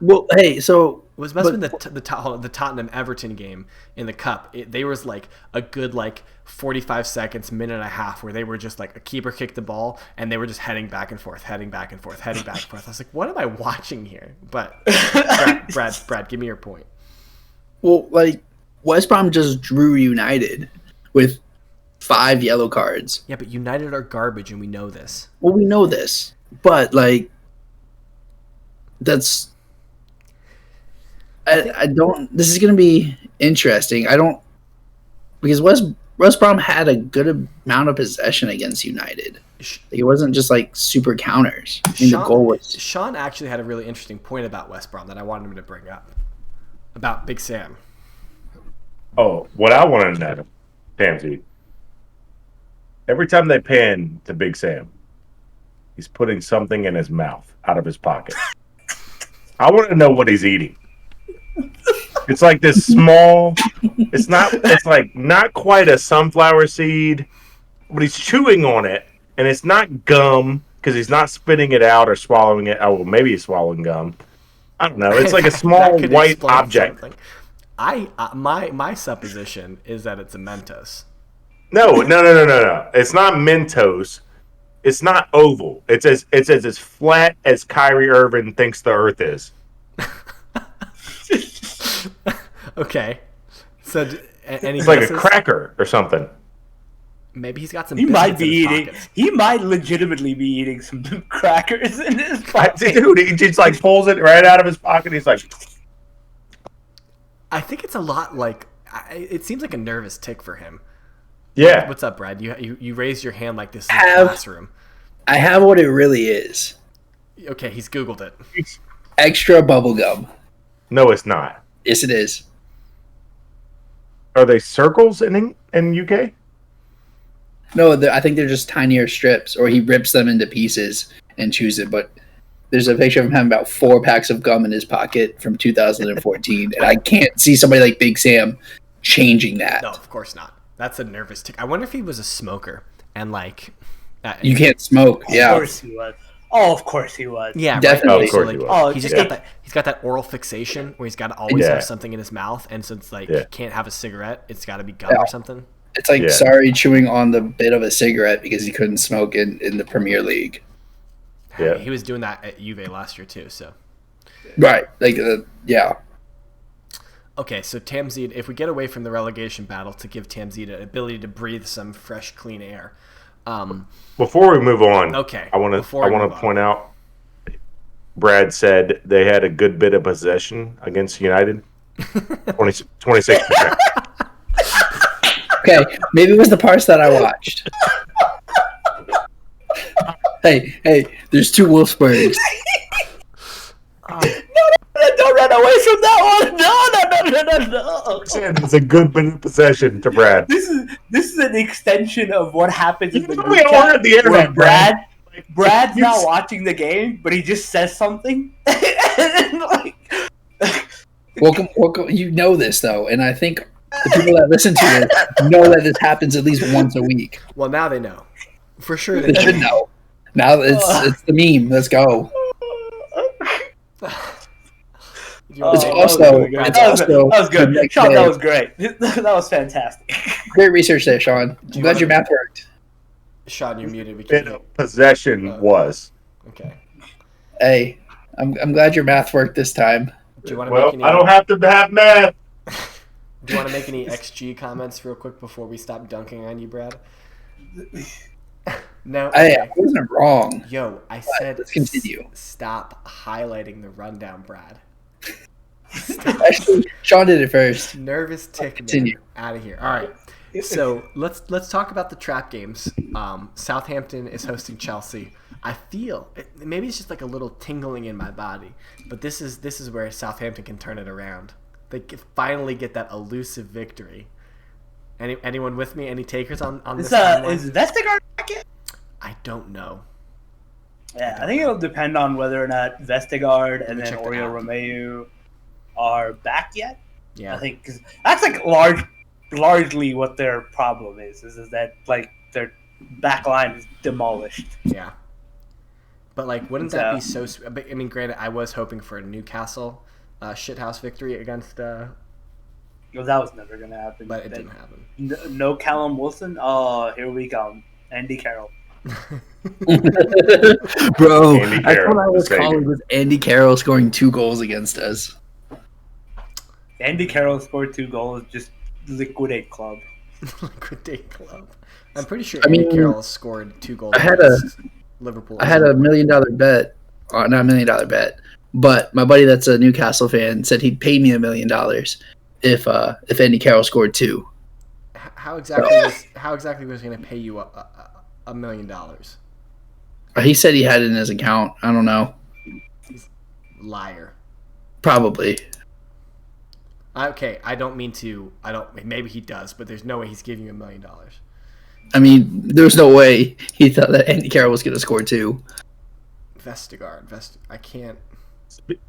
Well, hey, so it must have been the Tottenham Everton game in the cup. They was like a good 45 seconds, minute and a half, where they were just like a keeper kicked the ball and they were just heading back and forth. I was like, what am I watching here? But Brad, give me your point. Well, West Brom just drew United with 5 yellow cards. Yeah, but United are garbage, and we know this. Well, we know this, but that's. I don't. This is going to be interesting. Because West Brom had a good amount of possession against United. It wasn't just super counters. The goal was. Sean actually had a really interesting point about West Brom that I wanted him to bring up about Big Sam. Oh, what I want to know, Pansy. Every time they pan to Big Sam, he's putting something in his mouth out of his pocket. I want to know what he's eating. It's like this small. It's not. It's like not quite a sunflower seed, but he's chewing on it, and it's not gum because he's not spitting it out or swallowing it. Oh, well, maybe he's swallowing gum. I don't know. It's like a small could white explain object. something. My supposition is that it's a Mentos. No. It's not Mentos. It's not oval. It's as flat as Kyrie Irving thinks the Earth is. Okay. So, any It's like guesses? a cracker or something. Maybe he's got some. He might biscuits be in his eating. pockets. He might legitimately be eating some crackers in his pocket. Dude, he just like pulls it right out of his pocket. He's like, I think it's a lot like. It seems like a nervous tick for him. yeah. What's up, Brad? You raised your hand like this in Have- the classroom. I have what it really is. Okay, he's Googled it. Extra bubble gum. No, it's not. Yes, it is. Are they circles in UK? No, I think they're just tinier strips, or he rips them into pieces and chews it. But there's a picture of him having about 4 packs of gum in his pocket from 2014, and I can't see somebody like Big Sam changing that. No, of course not. That's a nervous tick. I wonder if he was a smoker and like. You can't smoke. Of Yeah, course he was. Oh, of course he was. Yeah, Definitely. right. Of course so, he like, was. he just yeah. got that. He's got that oral fixation where he's got to always Yeah. have something in his mouth, and since like Yeah. he can't have a cigarette, it's got to be gum Yeah. or something. it's like Yeah. sorry chewing on the bit of a cigarette because he couldn't smoke in the Premier League. Yeah. He was doing that at Juve last year too. So Right. Like, yeah. okay, so Tamzid, if we get away from the relegation battle to give Tamzid an ability to breathe some fresh, clean air. Before we move on, Okay, I want before we to move on. point out. Brad said they had a good bit of possession against United. 26%. Okay, maybe it was the parts that I watched. Hey, there's 2 Wolfsburgs. Don't run away from that one. No. Said it's a good bit of possession to Brad. This is an extension of what happens in the know group we all chat had the internet, where Brad's You not s- watching the game, but he just says something. And, like, Welcome. You know this though, and I think the people that listen to it know that this happens at least once a week. Well, now they know. For sure They they should know. know. Now it's the meme. Let's go. Do you want It's to Oh, make- also- that was really good. it's That was also that was the good. next Sean, day. that was great. That was fantastic. Great research there, Sean. I'm you glad wanna- your math worked. Sean, you're muted. We Bit can't. of possession was. Okay. Hey, I'm glad your math worked this time. Do you want to Well, make any? I don't have to have math. Do you want to make any XG comments real quick before we stop dunking on you, Brad? No. I Okay. wasn't wrong. Yo, I said let's continue. stop highlighting the rundown, Brad. Actually, Sean did it first. Nervous tick, Continue. out of here. All right. So let's talk about the trap games. Southampton is hosting Chelsea. I feel maybe it's just like a little tingling in my body, but this is where Southampton can turn it around. They can finally get that elusive victory. Anyone with me? Any takers on this? timeline? Is Vestergaard back yet? I don't know. Yeah, I think it'll depend on whether or not Vestergaard and me then check the Oriol app. Romeu are back yet. Yeah. I think cause that's like largely what their problem is that like their back line is demolished. Yeah. But like, wouldn't that be So- so? I mean, granted, I was hoping for a Newcastle shithouse victory against, Well, that was never gonna happen. but it didn't happen. No Callum Wilson. Oh, here we come. Andy Carroll. Bro, Andy I Carroll, thought I was the savior. calling with Andy Carroll scoring 2 goals against us. Andy Carroll scored 2 goals. Just liquidate club. Liquidate club. I'm pretty sure I Andy mean, Carroll scored 2 goals. I had against Liverpool. I had a $1 million bet, not $1 million bet, but my buddy that's a Newcastle fan said he'd pay me $1 million if Andy Carroll scored 2. How exactly was he going to pay you $1 million? He said he had it in his account. I don't know. Liar. Probably. Okay, I don't mean to. Maybe he does, but there's no way he's giving you $1 million. I mean, there's no way he thought that Andy Carroll was going to score 2. Vestergaard. I can't.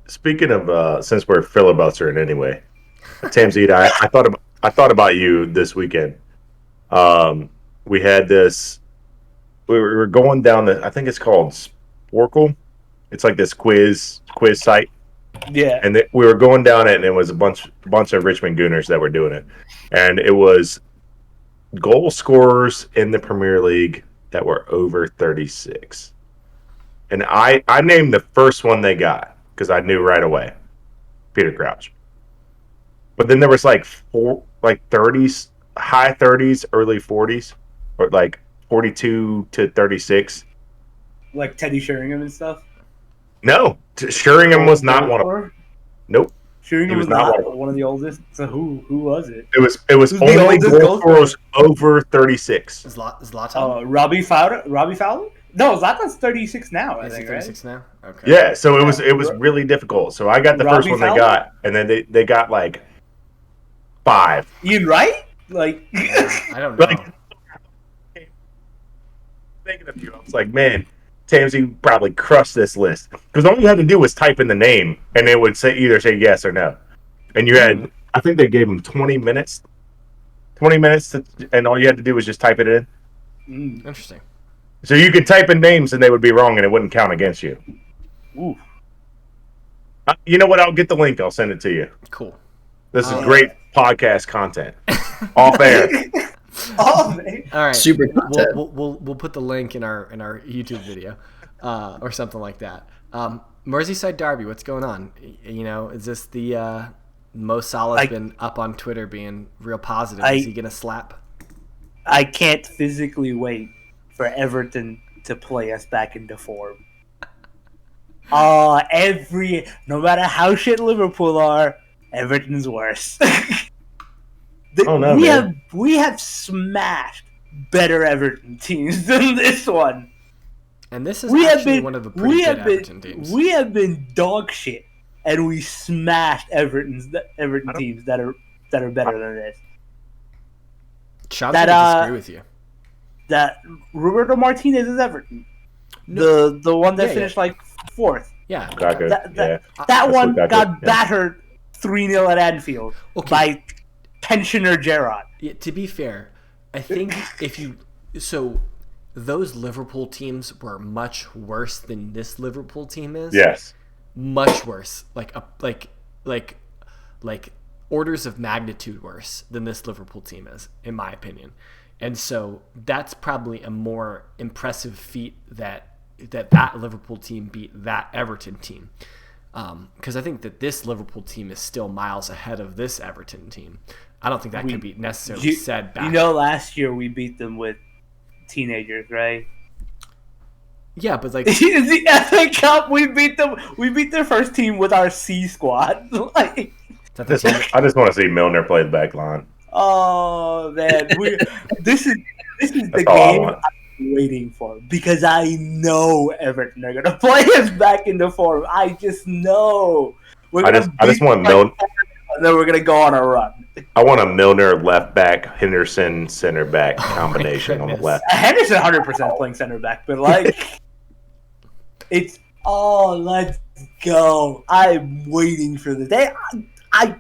Speaking of, since we're filibustering anyway, Tamzita, I thought about you this weekend. We had this. We were going down the. I think it's called Sporkle. It's like this quiz site, Yeah. and we were going down it, and it was a bunch of Richmond Gooners that were doing it, and it was goal scorers in the Premier League that were over 36. And I named the first one they got because I knew right away, Peter Crouch. But then there was like 30s, high 30s, early 40s, or like 42 to 36. Like Teddy Sheringham and stuff. No, Sheringham was not one of them. Nope. Sheringham was not one of the oldest. So who was it? It was only goal scorers over 36. Zlatan? Robbie Fowler? No, Zlatan's 36 now. I think, 36 right? now? Okay. Yeah, so it was really difficult. So I got the first one they got, and then they got like 5. Ian Wright? Like I don't know. Thinking of you, I was like, man, Tamsy probably crushed this list because all you had to do was type in the name, and it would either say yes or no. And you had, I think they gave them 20 minutes. 20 minutes, and all you had to do was just type it in. Interesting. So you could type in names and they would be wrong and it wouldn't count against you. Ooh. You know what? I'll get the link. I'll send it to you. Cool. This is great podcast content. Off air. Oh, man. All right. Super content. We'll put the link in our YouTube video, or something like that. Merseyside Derby. What's going on? You know, is this the Mo Salah's been up on Twitter being real positive? Is he gonna slap? I can't physically wait for Everton to play us back into form. No matter how shit Liverpool are, Everton's worse. We have smashed better Everton teams than this one. And this is actually one of the pretty good Everton teams. We have been dog shit, and we smashed Everton teams that are better than this. Sean's gonna disagree with you. That Roberto Martinez is Everton. No. The one that finished like 4th. Yeah. That one got battered 3-0 at Anfield by pensioner Gerrard. Yeah, to be fair, I think those Liverpool teams were much worse than this Liverpool team is. Yes. Much worse. Like orders of magnitude worse than this Liverpool team is, in my opinion. And so that's probably a more impressive feat that Liverpool team beat that Everton team. Because I think that this Liverpool team is still miles ahead of this Everton team. I don't think that could be necessarily said back. You know, last year we beat them with teenagers, right? Yeah, but like the FA Cup, we beat them. We beat their first team with our C squad. Like, I just want to see Milner play the back line. Oh man, this is the game I'm waiting for because I know Everton are gonna play us back into form. I just know. I just want Milner, and then we're gonna go on a run. I want a Milner left back, Henderson center back combination on the left. Henderson 100% playing center back, but like let's go. I'm waiting for the day. I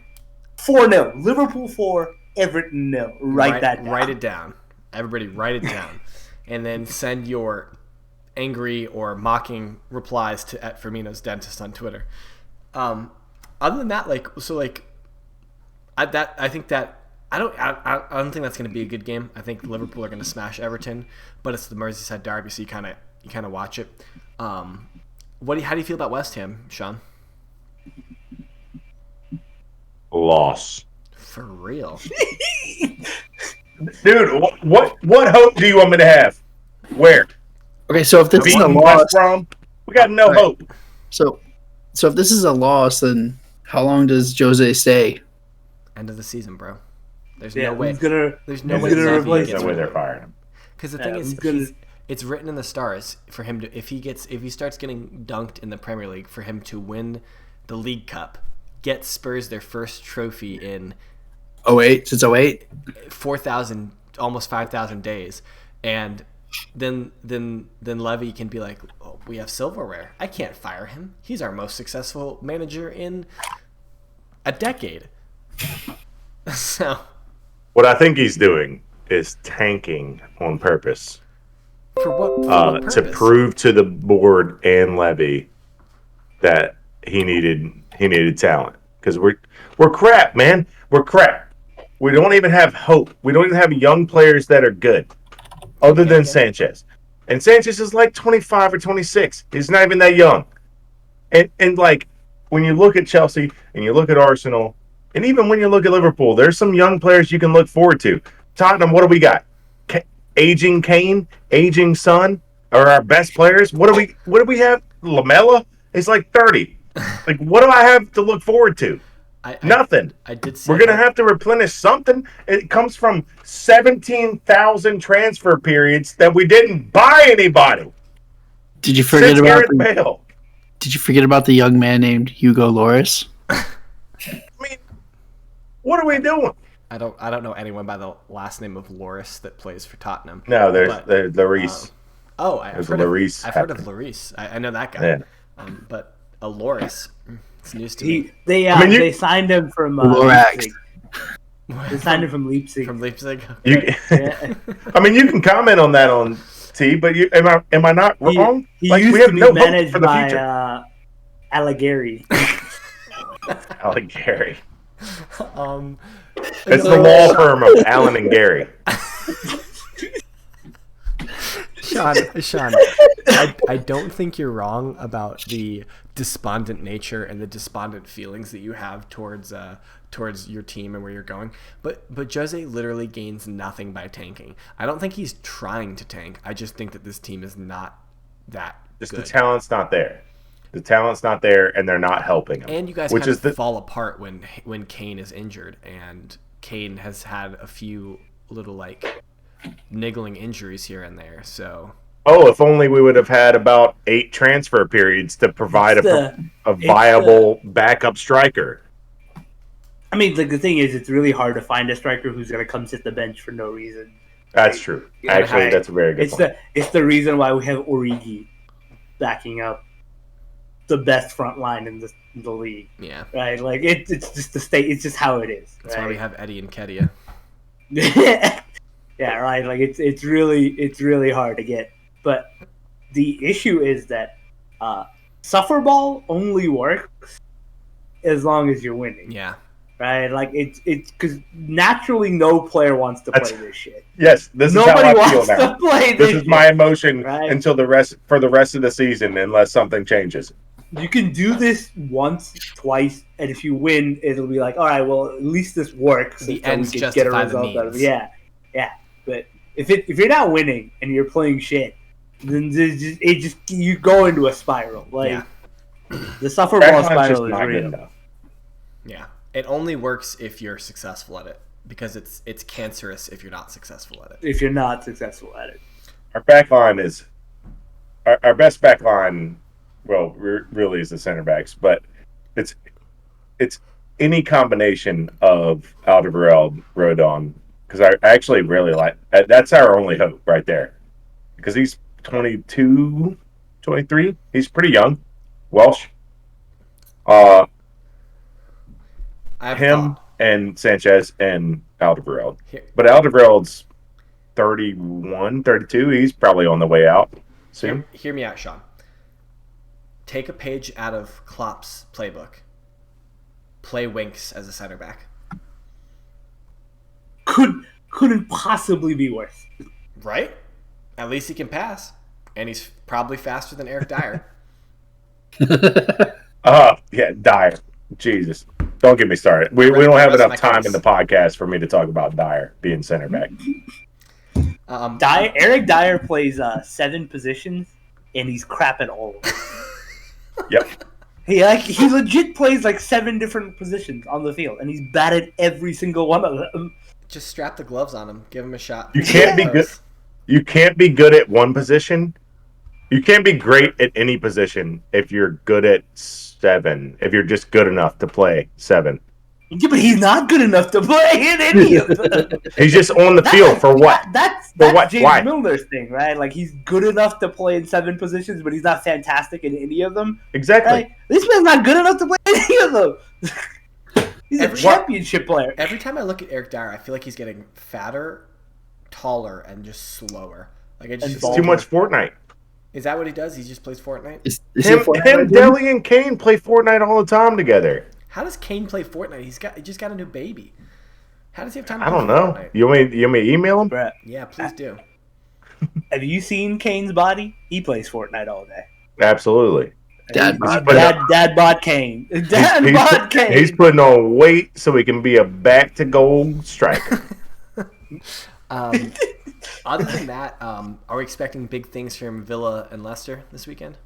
4-0. Liverpool 4, Everton 0. Write that down. Write it down. Everybody write it down. And then send your angry or mocking replies to @Firmino's Dentist on Twitter. Other than that, I don't think that's going to be a good game. I think Liverpool are going to smash Everton, but it's the Merseyside derby, so you kind of watch it. How do you feel about West Ham, Sean? Loss. For real, dude. What hope do you want me to have? Where? Okay, so if this is a loss, we got no hope. So if this is a loss, then how long does Jose stay? End of the season, bro. There's no way. There's no way they're firing him. Because the thing is, it's written in the stars for him to if he starts getting dunked in the Premier League, for him to win the League Cup, get Spurs their first trophy in 08 since 08, 4,000 almost 5,000 days, and then Levy can be like, oh, we have silverware. I can't fire him. He's our most successful manager in a decade. So, what I think he's doing is tanking on purpose. For what purpose? To prove to the board and Levy that he needed talent, because we're crap, man. We're crap. We don't even have hope. We don't even have young players that are good, other than Sanchez. And Sanchez is like 25 or 26. He's not even that young. And like when you look at Chelsea and you look at Arsenal, and even when you look at Liverpool, there's some young players you can look forward to. Tottenham, what do we got? Aging Kane, aging Son are our best players. What do we have? Lamella is like 30. Like, what do I have to look forward to? Nothing. I did say we're gonna have to replenish something. It comes from 17,000 transfer periods that we didn't buy anybody. Did you forget Did you forget about the young man named Hugo Lloris? I mean, what are we doing? I don't know anyone by the last name of Lloris that plays for Tottenham. No, there's Lloris. I've heard of Lloris. I know that guy. Yeah. But a Lloris, it's news to me. They signed him from Leipzig. They signed him from Leipzig. From Leipzig. I mean, you can comment on that on T, but am I not wrong? He used to be managed by Allegri. Allegri. It's the law firm of Allen and Gary. Sean, I don't think you're wrong about the despondent nature and the despondent feelings that you have towards your team and where you're going. But Jose literally gains nothing by tanking. I don't think he's trying to tank. I just think that this team is not that good. The talent's not there. The talent's not there, and they're not helping him. And you guys kind of fall apart when Kane is injured, and Kane has had a few little like niggling injuries here and there. So, if only we would have had about 8 transfer periods to provide a viable backup striker. I mean, the thing is, it's really hard to find a striker who's going to come sit the bench for no reason. That's true. Actually, that's a very good point. It's the reason why we have Origi backing up the best front line in the league. Yeah. Right? Like, it's just the state. It's just how it is. That's why we have Eddie and Kedia. Yeah, right. Like, it's really hard to get. But the issue is that suffer ball only works as long as you're winning. Yeah. Right? Like, it's because naturally no player wants to play this shit. Yes, Nobody is how I feel wants now. to play this is my emotion right? until the rest of the season, unless something changes. You can do this once, twice, and if you win, it'll be like, all right, well, at least this works. The ends justify the means. Yeah. But if you're not winning and you're playing shit, then you go into a spiral. Like the suffer ball spiral is real. Enough. Yeah, it only works if you're successful at it, because it's cancerous if you're not successful at it. Our back line is our best back line. Well, really is the center backs, but it's any combination of Alderweireld, Rodon, because I actually really like that's our only hope right there, because he's 22, 23. He's pretty young, Welsh. Him and Sanchez and Alderweireld, but Alderweireld's 31, 32. He's probably on the way out soon. Hear me out, Sean. Take a page out of Klopp's playbook. Play Winks as a center back. Couldn't possibly be worse. Right? At least he can pass. And he's probably faster than Eric Dyer. Yeah, Dyer. Jesus. Don't get me started. We don't have enough time in the podcast for me to talk about Dyer being center back. Eric Dyer plays 7 positions, and he's crap at all of them. Yep. He legit plays like 7 different positions on the field, and he's bad at every single one of them. Just strap the gloves on him. Give him a shot. You can't be good. You can't be good at one position. You can't be great at any position if you're good at 7. If you're just good enough to play 7. Yeah, but he's not good enough to play in any of them. He's just on the field for what? That's what? James Why? Milner's thing, right? Like, he's good enough to play in 7 positions, but he's not fantastic in any of them. Exactly. Right? This man's not good enough to play in any of them. He's a championship player. Every time I look at Eric Dyer, I feel like he's getting fatter, taller, and just slower. Like it's just too much Fortnite. Is that what he does? He just plays Fortnite? Him, Deli, and Kane play Fortnite all the time together. How does Kane play Fortnite? He just got a new baby. How does he have time to I play don't know. Fortnite? You want me to email him? Brett, Yeah, please do. have you seen Kane's body? He plays Fortnite all day. Absolutely. Dad bod Kane. Dad bod Kane. He's putting on weight so he can be a back to goal striker. Other than that, are we expecting big things from Villa and Leicester this weekend?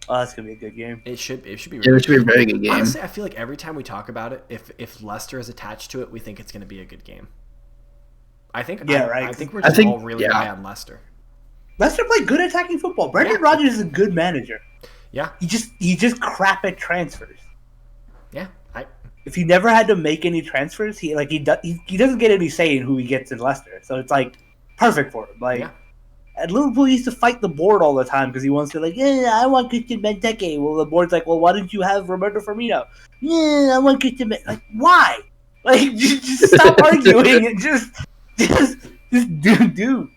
Oh, that's gonna be a good game. It should be. It should be a very good game. Honestly, I feel like every time we talk about it, if Leicester is attached to it, we think it's going to be a good game. I think. Right. I think we're just all really high on Leicester. Leicester play good attacking football. Brendan Rodgers is a good manager. Yeah. He just crap at transfers. Yeah. If he never had to make any transfers, he doesn't get any say in who he gets in Leicester. So it's like perfect for him. Like at Liverpool, he used to fight the board all the time because he wants to I want Christian Benteke. Well, the board's like, well, why didn't you have Roberto Firmino? Yeah, I want Christian Benteke. Like, why? Like, just stop arguing and just do.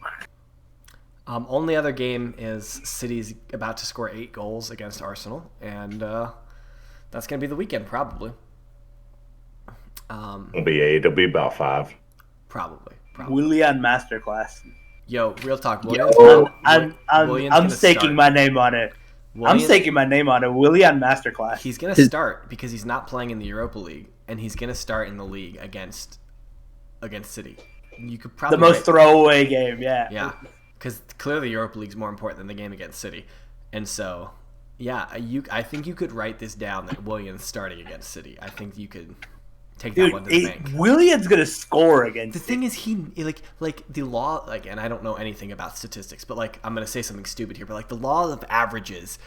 Only other game is City's about to score 8 goals against Arsenal, and that's going to be the weekend probably. It'll be 8. It'll be about 5. Probably. Willian masterclass. Yo, real talk. I'm staking my name on it. I'm staking my name on it. Willian masterclass. He's going to start because he's not playing in the Europa League, and he's going to start in the league against City. You could probably the most throwaway game, yeah. Yeah, because clearly the Europa League's more important than the game against City, and so I think you could write this down that Willian's starting against City. I think you could. Take that one to the bank. Willian's gonna score against. The thing is, he like the law, and I don't know anything about statistics, but I'm gonna say something stupid here, but the law of averages,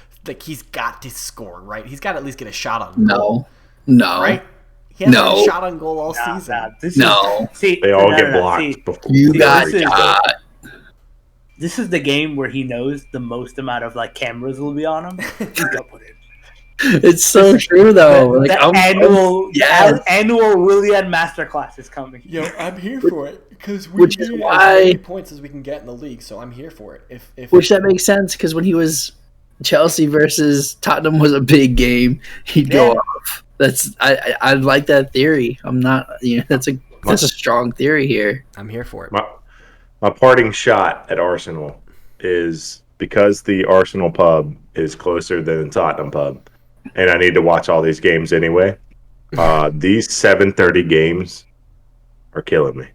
he's got to score, right? He's got to at least get a shot on goal. No, right? He hasn't had a shot on goal all season. They all get blocked before. This is the game where he knows the most amount of cameras will be on him. He's gonna put it. It's so true though. Annual Willian masterclass is coming. Yo, I'm here for it because we need as many points as we can get in the league. So I'm here for it. Which that makes sense because when he was Chelsea versus Tottenham was a big game, he'd go off. I like that theory. I'm not. That's a strong theory here. I'm here for it. My parting shot at Arsenal is because the Arsenal pub is closer than the Tottenham pub. And I need to watch all these games anyway. These 7:30 games are killing me.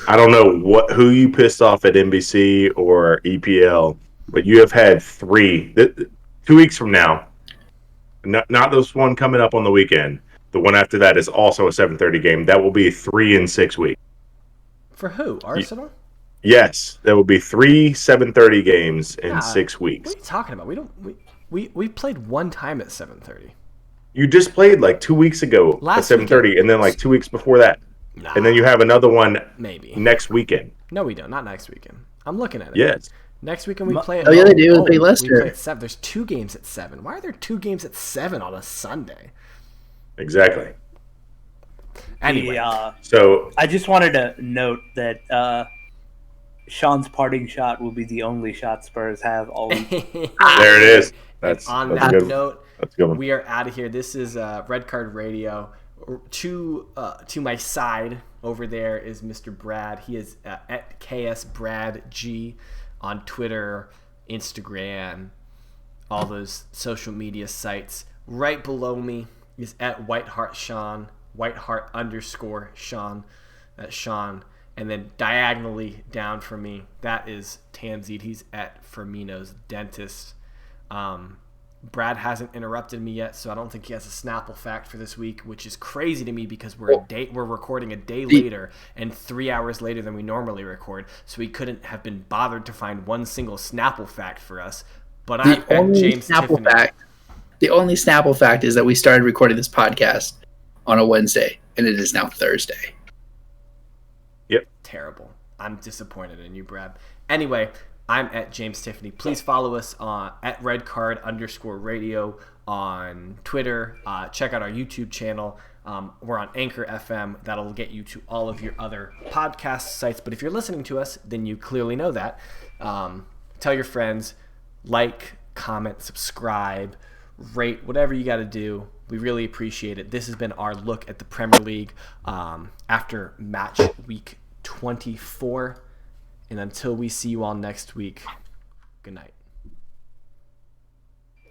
I don't know who you pissed off at NBC or EPL, but you have had 3 2 weeks from now. Not this one coming up on the weekend. The one after that is also a 7:30 game. That will be 3 in 6 weeks. For who? Arsenal? Yes, there will be 3 7:30 games in 6 weeks. What are you talking about? We played one time at 7:30. You just played 2 weeks ago at 7:30, and then 2 weeks before that, and then you have another one maybe next weekend. No, we don't. Not next weekend. I'm looking at it. Yes. Next weekend we play. They do. They play Leicester. We play at 7. There's 2 games at 7. Why are there 2 games at 7 on a Sunday? Exactly. Anyway, so I just wanted to note that Sean's parting shot will be the only shot Spurs have all week. There it is. That's that note, that's a good one. We are out of here. This is Red Card Radio. To my side over there is Mr. Brad. He is at KSBradG on Twitter, Instagram, all those social media sites. Right below me is at WhiteheartSean, Whiteheart_Sean. That's Sean. And then diagonally down from me, that is Tanzid. He's at Firmino's Dentist. Brad hasn't interrupted me yet, so I don't think he has a Snapple fact for this week, which is crazy to me because we're recording a day later and 3 hours later than we normally record, so he couldn't have been bothered to find one single Snapple fact for us. But I bet James Tiffany. The only Snapple fact is that we started recording this podcast on a Wednesday, and it is now Thursday. Yep. Terrible. I'm disappointed in you, Brad. Anyway, I'm at James Tiffany. Please follow us at redcard_radio on Twitter. Check out our YouTube channel. We're on Anchor FM. That'll get you to all of your other podcast sites. But if you're listening to us, then you clearly know that. Tell your friends, like, comment, subscribe, rate, whatever you got to do. We really appreciate it. This has been our look at the Premier League after match week 24. And until we see you all next week, good night.